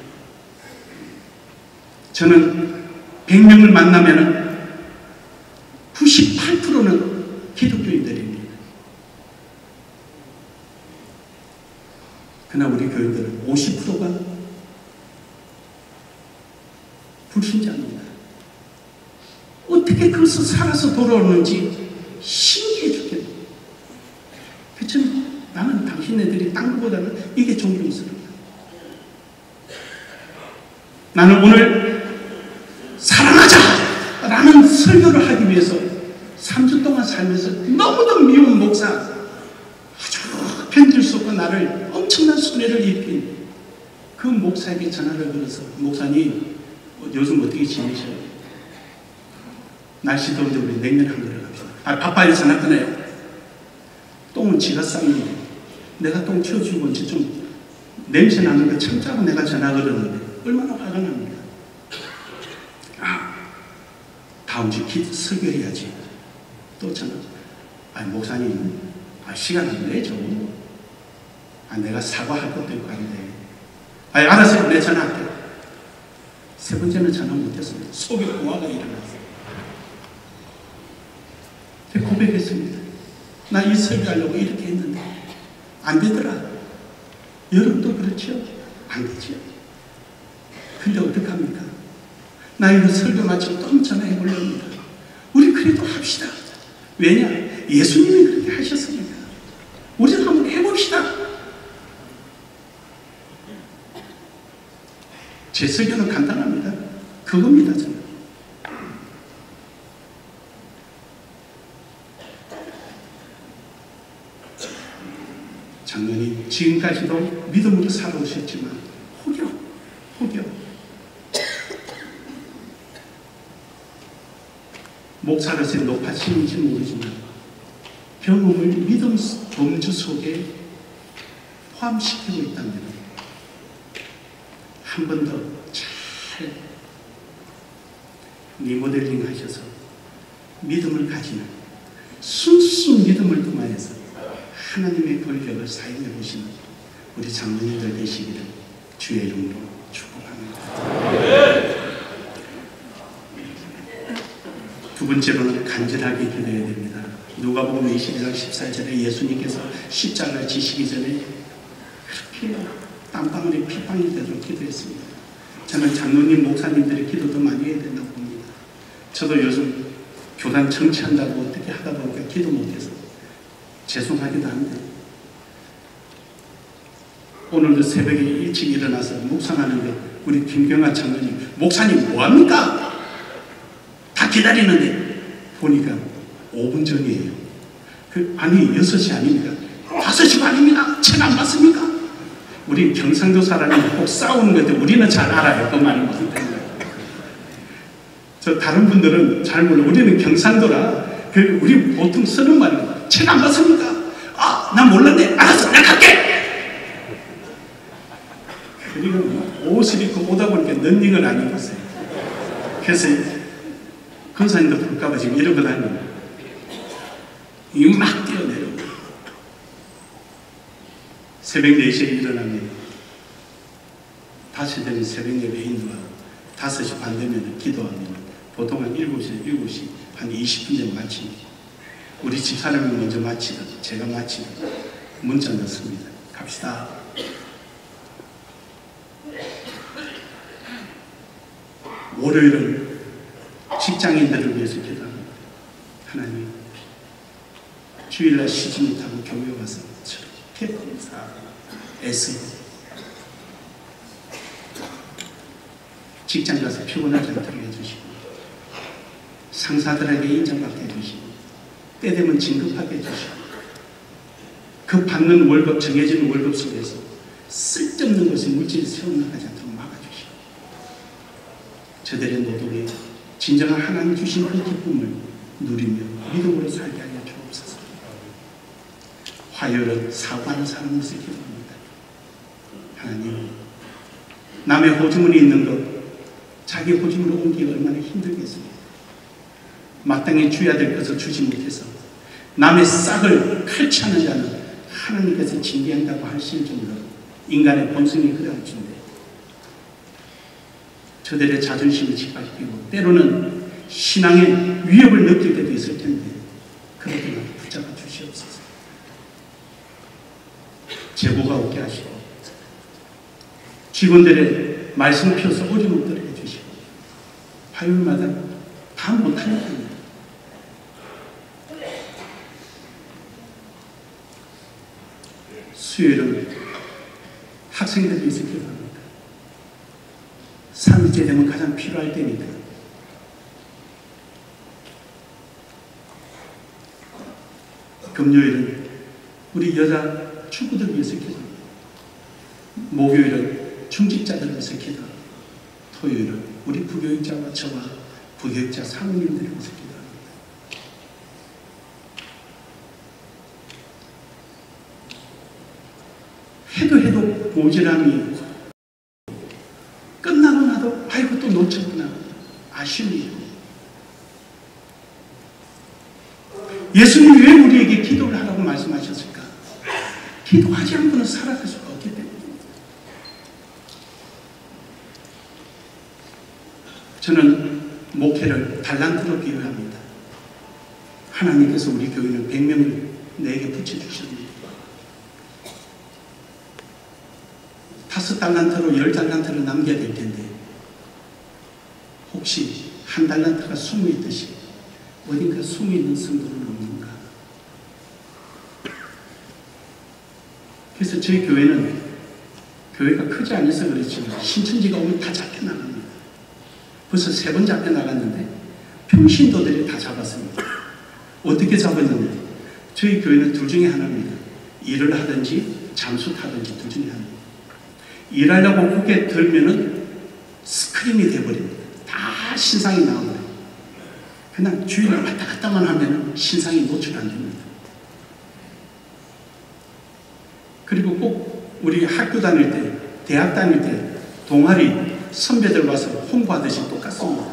A: 저는 100명을 만나면 98%는 기독교인들입니다. 그러나 우리 교인들은 50%가 불신자입니다. 어떻게 그것을 살아서 돌아오는지 신기해 죽겠네요. 그쵸? 나는 당신네들이 딴 것보다는 이게 존경스럽다. 나는 오늘 사랑하자! 라는 설교를 하기 위해서 3주 동안 살면서 너무도 미운 목사, 아주 견딜 수 없고 나를 엄청난 손해를 입힌 그 목사에게 전화를 걸어서 목사님 요즘 어떻게 지내셔요? 날씨 더운데 우리 냉면 한 그릇 합시다. 바빠요. 전화 끊어요. 똥은 지가 쌌는데 내가 똥 치워주고 이제 좀 냄새 나는 거 참자고 내가 전화 걸었는데 얼마나 화가 납니까? 다음 주 설교해야지. 또 전화. 목사님 시간 안 내죠. 내가 사과할 것도 있고 한데 알았어요. 내 전화할게요. 세 번째는 전화 못했습니다. 속에 공화가 일어났어요. 제가 고백했습니다. 나 이 설교하려고 이렇게 했는데 안 되더라. 여러분도 그렇죠? 안 되죠. 근데 어떡합니까? 나 이거 설교 마치고 또 전화해 보렵니다. 우리 그래도 합시다. 왜냐? 예수님이 그렇게 하셨으니까. 우리도 한번 해봅시다. 제 설교는 간단합니다. 그겁니다. 저는. 장로님 지금까지도 믿음으로 살아오셨지만 혹여 목사로서 높아지는지 모르지만 경험을 믿음 범주 속에 포함시키고 있다면 한 번 더 잘 리모델링 하셔서 믿음을 가지는 순수 믿음을 통하여서 하나님의 권력을 사용해 보시는 우리 장로님들 되시기를 주의 이름으로 축복합니다. 두 번째로는 간절하게 기도해야 됩니다. 누가복음 22장 14절에 예수님께서 십자가를 지시기 전에 그렇게 땀방울이 피방이 되도록 기도했습니다. 저는 장로님 목사님들의 기도도 많이 해야 된다고 봅니다. 저도 요즘 교단 정치한다고 어떻게 하다 보니까 기도 못해서 죄송하기도 한데 오늘도 새벽에 일찍 일어나서 묵상하는데 우리 김경아 장로님 목사님 뭐합니까? 다 기다리는데 보니까 5분 전이에요. 아니 6시 아닙니까? 5시 반입니다. 책 안 봤습니까? 우리 경상도 사람이 꼭 싸우는 건데 우리는 잘 알아요. 그 말이 무슨 뜻인가요? 저 다른 분들은 잘 몰라요. 우리는 경상도라 우리 보통 쓰는 말이에요. 책 안 봤습니까? 난 몰랐네. 알았어. 내가 갈게. 그리고 옷을 입고 오다 보니까 런닝을 안 입었어요. 그래서 권사님도 볼까봐 지금 이러고 다니는 막 뛰어내려. 새벽 4시에 일어나면 5시 되면 새벽 예배 인도하고 5시 반 되면 기도하면 보통 한 7시 한 20분 되면 마칩니다. 우리 집사람이 먼저 마치든 제가 마치든 문자 넣습니다. 갑시다. 월요일은 직장인들을 위해서 기도합니다. 하나님 주일날 쉬지 못하고 교회 와서 저렇게 애쓰고 직장 가서 피곤하지 않도록 해주시고 상사들에게 인정받게 해주시고 때 되면 진급하게 해주시고 그 받는 월급, 정해지는 월급 속에서 쓸데없는 것에 물질을 세워나가지 않도록 막아주시고 저들의 노동에 진정한 하나님 주신 그 기쁨을 누리며 믿음으로 살게 하여 주옵소서. 화요일은 사고하는 사람으로서 기도합니다. 하나님, 남의 호주머니 있는 것 자기 호주머니로 옮기기 얼마나 힘들겠습니까? 마땅히 줘야 될 것을 주지 못해서 남의 싹을 칼취하는 자는 하나님께서 징계한다고 하실 정도로 인간의 본성이 그러하신데 저들의 자존심이 짓밟히고 때로는 신앙의 위협을 느낄 때도 있을 텐데 그럴 때마다 붙잡아 주시옵소서. 재고가 없게 하시고 직원들의 말씀 피워서 어림 없도록 해주시고 화요일마다 다 못하니까요. 수요일은 학생들이 있을 기도합니다. 3일째 되면 가장 필요할 때니까. 금요일은 우리 여자 축구들 위해서 기도합니다. 목요일은 중직자들을 위해서 기도합니다. 토요일은 우리 부교육자와 저와 부교육자 사모님들을 위해서 기도합니다. 해도 모질함이 끝나고 나도 아이고 또 놓쳤구나 아쉬움이 있고 예수님이 왜 우리에게 기도를 하라고 말씀하셨을까? 기도하지 않고는 살아갈 수가 없기 때문입니다. 저는 목회를 달란트로 비유합니다. 하나님께서 우리 교회는 100명을 내게 붙여주셨습니다. 5달란트로 10달란트를 남겨야 될 텐데 혹시 1달란트가 숨어 있듯이 어딘가 숨어 있는 성도는 없는가? 그래서 저희 교회는 교회가 크지 않아서 그렇지만 신천지가 오면 다 잡혀나갑니다. 벌써 3번 잡혀나갔는데 평신도들이 다 잡았습니다. 어떻게 잡았느냐? 저희 교회는 둘 중에 하나입니다. 일을 하든지 잠수 타든지 둘 중에 하나입니다. 일하려고 고개 들면은 스크린이 돼버립니다. 다 신상이 나와버려요. 그냥 주인을 왔다 갔다만 하면은 신상이 노출 안 됩니다. 그리고 꼭 우리 학교 다닐 때, 대학 다닐 때 동아리 선배들 와서 홍보하듯이 똑같습니다.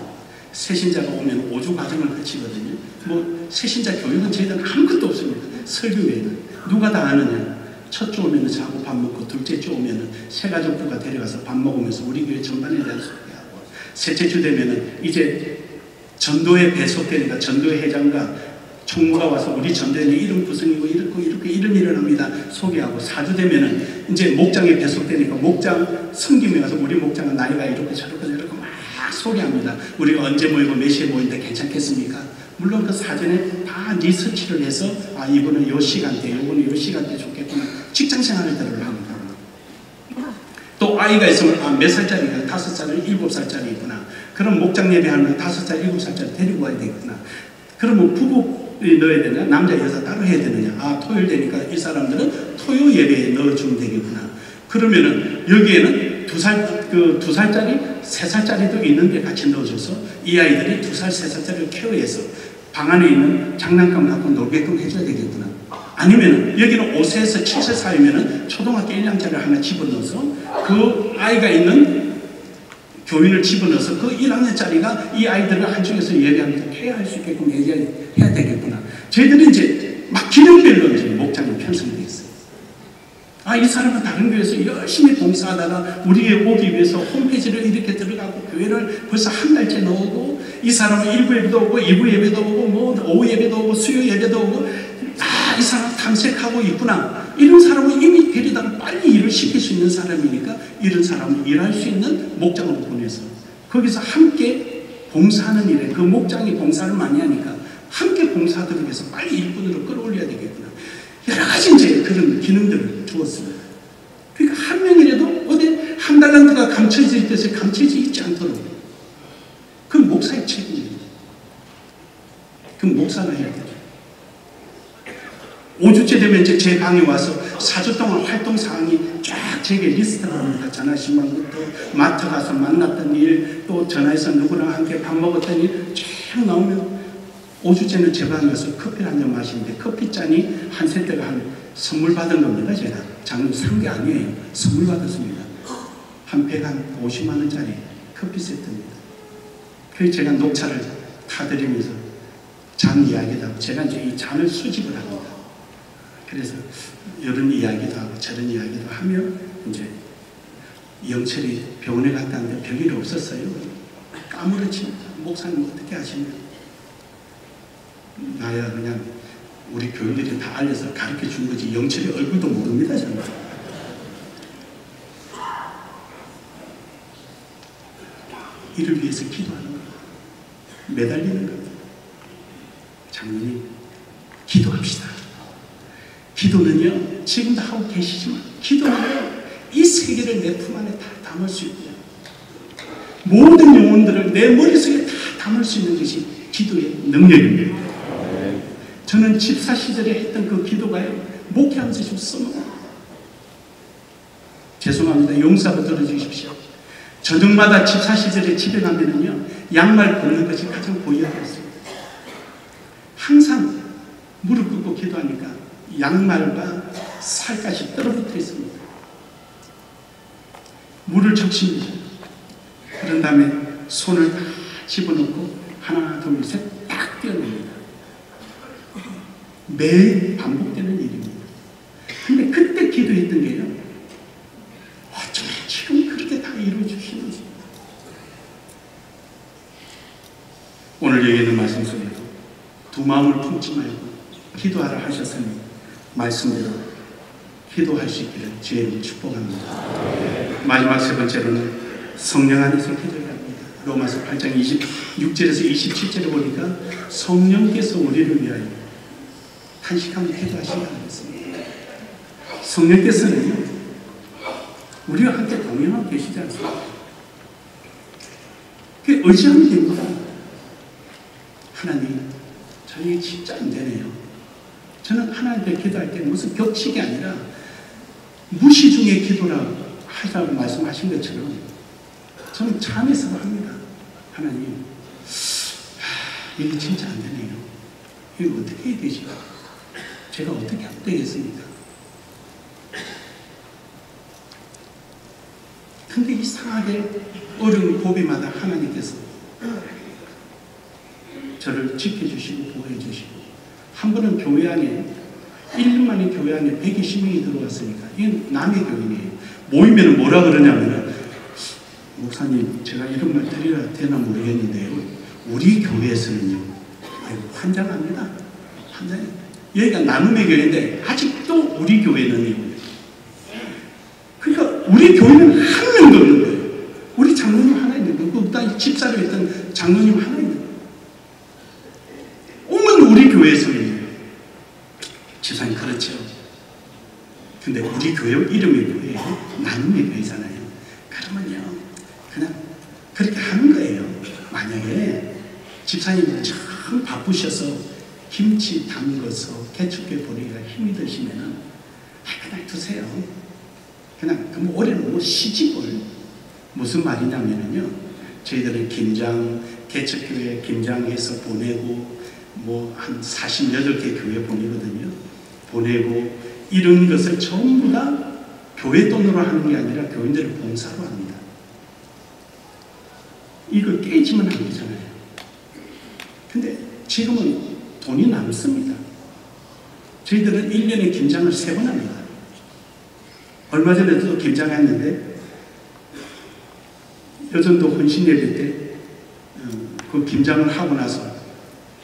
A: 새신자가 오면 5주 과정을 거치거든요. 뭐 새신자 교육은 저희들은 아무것도 없습니다. 설교 외에는. 누가 다 아느냐? 첫 주 오면 자고 밥 먹고 둘째 주 오면 새가족부가 데려가서 밥 먹으면서 우리 교회 전반에 대한 소개하고 셋째 주 되면 이제 전도에 배속되니까 전도회 회장과 총무가 와서 우리 전도회는 이런 구성이고 이렇게 이런 일을 합니다. 소개하고 4주 되면 이제 목장에 배속되니까 목장 섬김에 가서 우리 목장은 나이가 이렇게 저렇게 막 소개합니다. 우리가 언제 모이고 몇 시에 모이는데 괜찮겠습니까? 물론 그 사전에 다 리서치를 해서 이분은 요 시간대, 요거는 요 시간대 좋겠구나. 직장생활을 합니다. 또 아이가 있으면 몇 살짜리가 5살짜리, 7살짜리 있구나. 그럼 목장 예배하면 5살, 7살짜리 데리고 와야 되겠구나. 그러면 부부 넣어야 되냐? 남자, 여자 따로 해야 되느냐? 토요일 되니까 이 사람들은 토요 예배에 넣어주면 되겠구나. 그러면은 여기에는 2살짜리, 3살짜리도 있는데 같이 넣어줘서 이 아이들이 2살, 3살짜리를 케어해서 방 안에 있는 장난감 갖고 놀게끔 해줘야 되겠구나. 아니면 여기는 5세에서 7세 사이면은 초등학교 1학년짜리 하나 집어넣어서 그 아이가 있는 교인을 집어넣어서 그 1학년짜리가 이 아이들을 한쪽에서 예배하면서 케어할 수 있게끔 해야 되겠구나. 저희들이 이제 막 기능별로 이제 목장이 편성되어 있어요. 이 사람은 다른 교회에서 열심히 봉사하다가 우리에 오기 위해서 홈페이지를 이렇게 들어가고 교회를 벌써 한 달째 넣어오고 이 사람은 1부 예배도 오고 2부 예배도 오고 뭐 오후 예배도 오고 수요 예배도 오고 이 사람 탐색하고 있구나. 이런 사람은 이미 데리다가 빨리 일을 시킬 수 있는 사람이니까 이런 사람은 일할 수 있는 목장으로 보내서 거기서 함께 봉사하는 일에 그 목장이 봉사를 많이 하니까 함께 봉사하도록 해서 빨리 일꾼으로 끌어올려야 되겠구나. 여러 가지 이제 그런 기능들을 주었습니다. 그러니까 한 명이라도 어디 한 달란트가 감춰져 있듯이 감춰져 있지 않도록 그 목사의 책임입니다. 그 목사가 해야 되죠. 5주째 되면 이제 제 방에 와서 4주 동안 활동 사항이 쫙 제게 리스트가 옵니다. 전화신문부터 마트 가서 만났던 일, 또 전화해서 누구랑 함께 밥 먹었던 일 쫙 나오면 5주째는 제 방에 가서 커피를 한 잔 마시는데 커피잔이 한 세트가 한 선물 받은 겁니다. 제가 장로 산 게 아니에요. 선물 받았습니다. 한 150만 원짜리 커피 세트입니다. 그래서 제가 녹차를 타드리면서 잔 이야기도 하고 제가 이제 이 잔을 수집을 합니다. 그래서 이런 이야기도 하고 저런 이야기도 하며 이제 영철이 병원에 갔다는데 별일 없었어요. 까무러칩니다. 목사님 어떻게 하시면 나야 그냥 우리 교인들이 다 알려서 가르쳐 준 거지 영철이 얼굴도 모릅니다. 저는. 이를 위해서 기도하는 겁니다. 매달리는 겁니다. 장로님 기도합시다. 기도는요 지금도 하고 계시지만 기도는요 이 세계를 내 품 안에 다 담을 수 있고요 모든 영혼들을 내 머릿속에 다 담을 수 있는 것이 기도의 능력입니다. 저는 집사 시절에 했던 그 기도가요 목회하면서 좀 써먹어요. 죄송합니다. 용서하고 들어주십시오. 저녁마다 집사 시절에 집에 가면은요 양말 벗는 것이 가장 고역이었습니다. 항상 무릎 꿇고 기도하니까 양말과 살갗이 떨어붙어 있습니다. 물을 적십니다. 그런 다음에 손을 다 집어넣고 하나 둘 셋 딱 떼어냅니다. 매일 반복되는 일입니다. 근데 그때 기도했던 게요 어쩜 지금 그렇게 다 이루어주시는지. 오늘 여기 있는 말씀 속에도 두 마음을 품지 말고 기도하라 하셨으니 말씀대로 기도할 수 있기를 주님을 축복합니다. 마지막 세 번째로는 성령 안에서 기도를 합니다. 로마서 8장 26절에서 27절에 보니까 성령께서 우리를 위하여 탄식하며 기도하신다고 했습니다. 성령께서는 우리와 함께 동행하고 계시지 않습니까? 그게 의지하면 됩니다. 하나님 저희 진짜 안 되네요. 저는 하나님께 기도할 때 무슨 격식이 아니라 무시 중에 기도라 하라고 말씀하신 것처럼 저는 잠에서도 합니다. 하나님 이게 진짜 안 되네요. 이거 어떻게 해야 되지? 제가 어떻게 하면 되겠습니까? 근데 이상하게 어려운 고비마다 하나님께서 저를 지켜주시고 보호해주시고 한 번은 교회 안에 1년 만에 교회 안에 120명이 들어왔으니까 이건 남의 교인이에요. 모이면 뭐라 그러냐면 목사님 제가 이런 말 드려야 되나 모르겠는데요 우리 교회에서는요 환장합니다. 환장해요. 여기가 나눔의 교회인데 아직도 우리 교회는요 그러니까 우리 교회는 한 명도 없는 거예요. 우리 장로님 하나 있는 거예요. 그 집사로 했던 장로님 하나 있는 거예요. 오면 우리 교회에서는요 집사님 그렇죠. 근데 우리 교회 이름이 뭐예요? 나눔의 교회잖아요. 그러면요 그냥 그렇게 하는 거예요. 만약에 집사님이 참 바쁘셔서 김치 담궈서 개축교회 보내기가 힘이 드시면은 그냥 두세요. 그냥 그럼 올해는 뭐 시집을 무슨 말이냐면은요 저희들은 김장 개척교회 김장해서 보내고 뭐 한 48개 교회 보내거든요. 보내고 이런 것을 전부 다 교회 돈으로 하는 게 아니라 교인들을 봉사로 합니다. 이걸 깨지면 안 되잖아요. 근데 지금은 돈이 남습니다. 저희들은 1년에 김장을 3번 합니다. 얼마 전에도 김장했는데 여전도 혼신 예배 때 그 김장을 하고 나서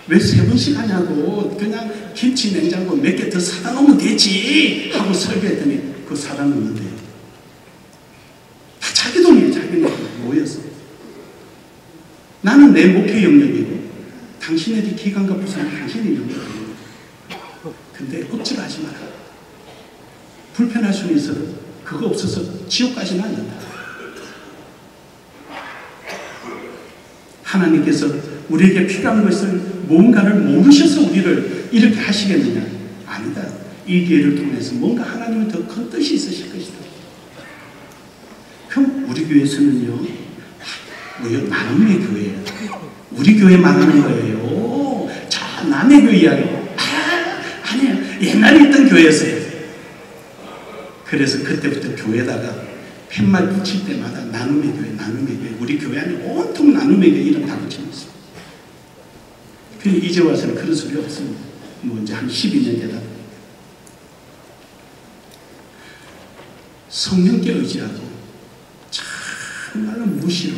A: 왜 3번씩 하냐고 그냥 김치 냉장고 몇 개 더 사다 놓으면 되지 하고 설교했더니 그거 사다 놓는데요. 다 자기 돈이에요. 자기 돈 모여서. 나는 내 목회 영역이고 당신네들 기관과 부서는 당신의 영역이에요. 근데 억지로 하지 마라. 불편할 수는 있어도 그거 없어서 지옥 가지는 않는다. 하나님께서 우리에게 필요한 것을 뭔가를 모르셔서 우리를 이렇게 하시겠느냐? 아니다. 이 기회를 통해서 뭔가 하나님은 더 큰 뜻이 있으실 것이다. 그럼 우리 교회에서는요, 뭐요? 나눔의 교회예요. 우리 교회 말하는 거예요. 자, 남의 교회 이야기. 아니에요. 옛날에 있던 교회였어요. 그래서 그때부터 교회에다가 팻말 붙일 때마다 나눔의 교회, 나눔의 교회. 우리 교회 안에 온통 나눔의 교회 이름 다 붙여놨어요. 근데 이제 와서는 그런 소리 없습니다. 뭐 이제 한 12년 되다 보니까. 성령께 의지하고 정말로 무시로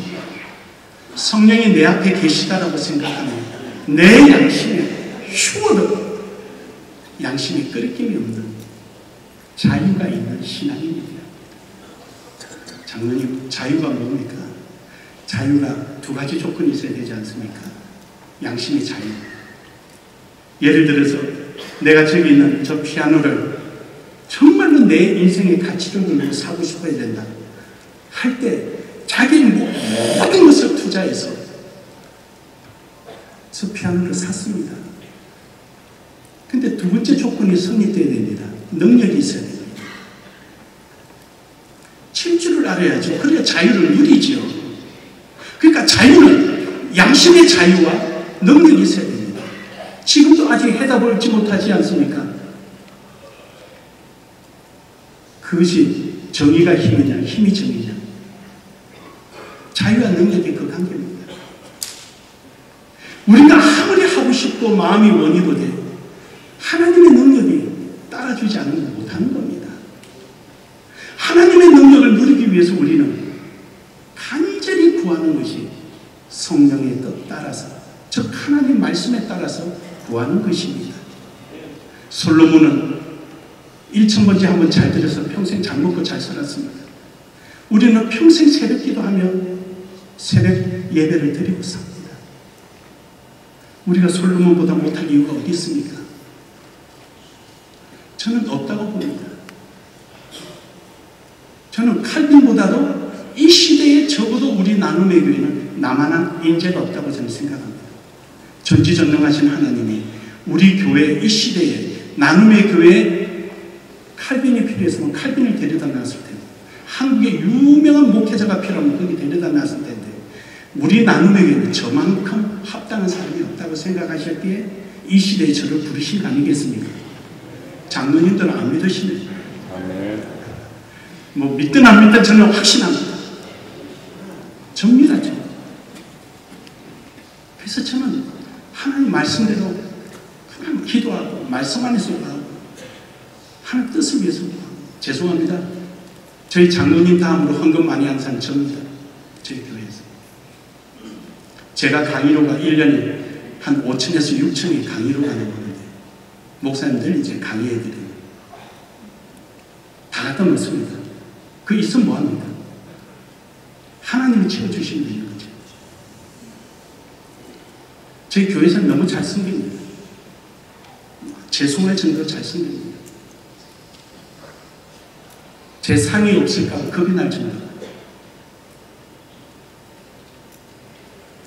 A: 성령이 내 앞에 계시다라고 생각하면 내 양심에 흉어도 양심에 끄리낌이 없는 자유가 있는 신앙입니다. 장로님, 자유가 뭡니까? 자유가 두 가지 조건이 있어야 되지 않습니까? 양심의 자유. 예를 들어서 내가 저기 있는 저 피아노를 정말로 내 인생의 가치를 사고 싶어야 된다 할 때 자기 모든 것을 투자해서 저 피아노를 샀습니다. 근데 두 번째 조건이 성립되어야 됩니다. 능력이 있어야 됩니다. 칠 줄을 알아야죠. 그래야 자유를 누리지요. 그러니까 자유는 양심의 자유와 능력이 있어야 됩니다. 지금도 아직 해답을 얻지 못하지 않습니까? 그것이 정의가 힘이냐, 힘이 정의냐. 자유와 능력이 그 관계입니다. 우리가 아무리 하고 싶고 마음이 원해도 돼 하나님의 능력이 따라주지 않으면 못하는 겁니다. 하나님의 능력을 누리기 위해서 우리는 간절히 구하는 것이 성령의 뜻 따라서, 즉 하나님 말씀에 따라서 구하는 것입니다. 솔로몬은 1,000번째 한번 잘 들어서 평생 잘 먹고 잘 살았습니다. 우리는 평생 새벽 기도하며 새벽 예배를 드리고 삽니다. 우리가 솔로몬보다 못할 이유가 어디 있습니까? 저는 없다고 봅니다. 저는 칼빈보다도 이 시대에 적어도 우리 나눔의 교회는 나만한 인재가 없다고 저는 생각합니다. 전지전능하신 하나님이 우리 교회 이 시대에 나눔의 교회에 칼빈이 필요했으면 칼빈을 데려다 놨을 테고, 한국의 유명한 목회자가 필요하면 거기 데려다 놨을 텐데, 우리 나눔의 교회는 저만큼 합당한 사람이 없다고 생각하셨기에 이 시대에 저를 부르신 거 아니겠습니까? 장로님들은 안 믿으시네요. 뭐 믿든 안 믿든 저는 확신합니다. 정밀하죠. 그래서 저는 하나님 말씀대로 그냥 기도하고 말씀 안에서 구하고 하나님 뜻을 위해서 구하고. 죄송합니다. 저희 장로님 다음으로 헌금 많이 한 사람은 저입니다. 저희 교회에서. 제가 강의로가 1년에 한 5천에서 6천이 강의로 가는 건데 목사님들 이제 강의해드려요. 다 갖다 놓습니다. 그 있으면 뭐합니까? 하나님이 채워주시면 되는 거죠. 저희 교회에서는 너무 잘 섬깁니다. 죄송할 정도로 잘 섬깁니다. 제 상이 없을까 겁이 날 정도로.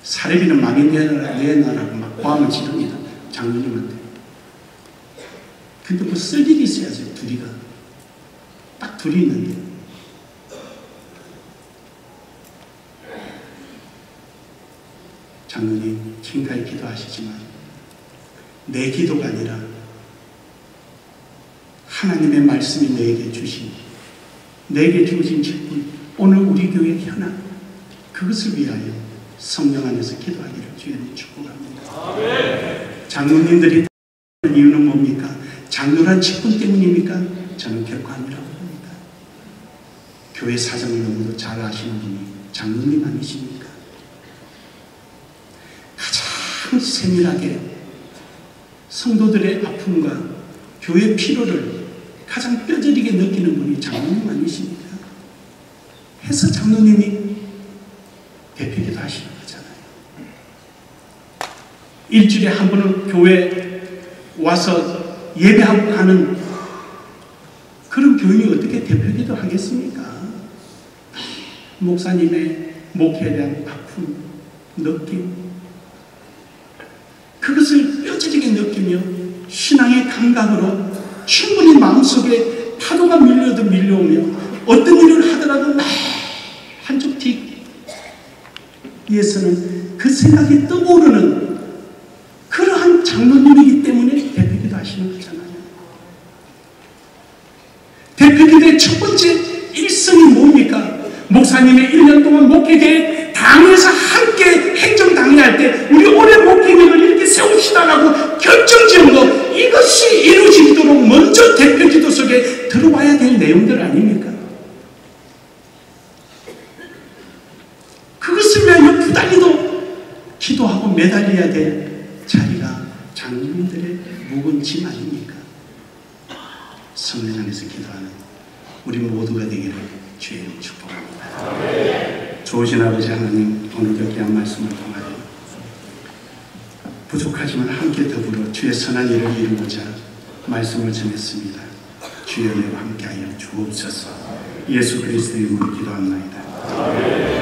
A: 사례비는 망인내라고 막 고함을 지릅니다. 장로님한테. 근데 뭐 쓸 일이 있어야죠. 둘이가. 딱 둘이 있는데. 장로님 긴가히 기도하시지만 내 기도가 아니라 하나님의 말씀이 내게 주신 직분, 오늘 우리 교회 현황, 그것을 위하여 성령 안에서 기도하기를 주님 축복합니다. 장로님들이 하는 이유는 뭡니까? 장로란 직분 때문입니까? 저는 결코 아니라고 봅니다. 교회 사정을 너무도 잘 아시는 분이 장로님 아니십니까? 가장 세밀하게 성도들의 아픔과 교회 필요를 가장 뼈저리게 느끼는 분이 장로님 아니십니까? 해서 장로님이 대표기도 하시는 거잖아요. 일주일에 한 번은 교회 와서 예배하고 가는 그런 교인이 어떻게 대표기도 하겠습니까? 목사님의 목회에 대한 아픔, 느낌, 그것을 뼈저리게 느끼며 신앙의 감각으로 충분히 마음속에 파도가 밀려도 밀려오며 어떤 일을 하더라도 막 한쪽 뒤 위에서는 그 생각이 떠오르는 그러한 장로님이기 때문에 대표기도 하시는 거잖아요. 대표기도의 첫 번째 일성이 뭡니까? 목사님의 1년 동안 목회계 당에서 함께 행정당회할 때 우리 올해 목회계를 이렇게 세웁시다라고 결정지은 거, 이것이 이루어지도록 먼저 대표기도 속에 들어와야 될 내용들 아닙니까? 그것을 위하여 부단히도 기도하고 매달려야 될 자리가 장로님들의 무거운 짐 아닙니까? 성례장에서 기도하는 우리 모두가 되기를 주의 이름으로 축복합니다. 좋으신 아버지 하나님, 오늘도 귀한 말씀을 통하여 부족하지만 함께 더불어 주의 선한 일을 이루고자 말씀을 전했습니다. 주여 함께하여 주옵소서. 예수 그리스도의 이름으로 기도합니다.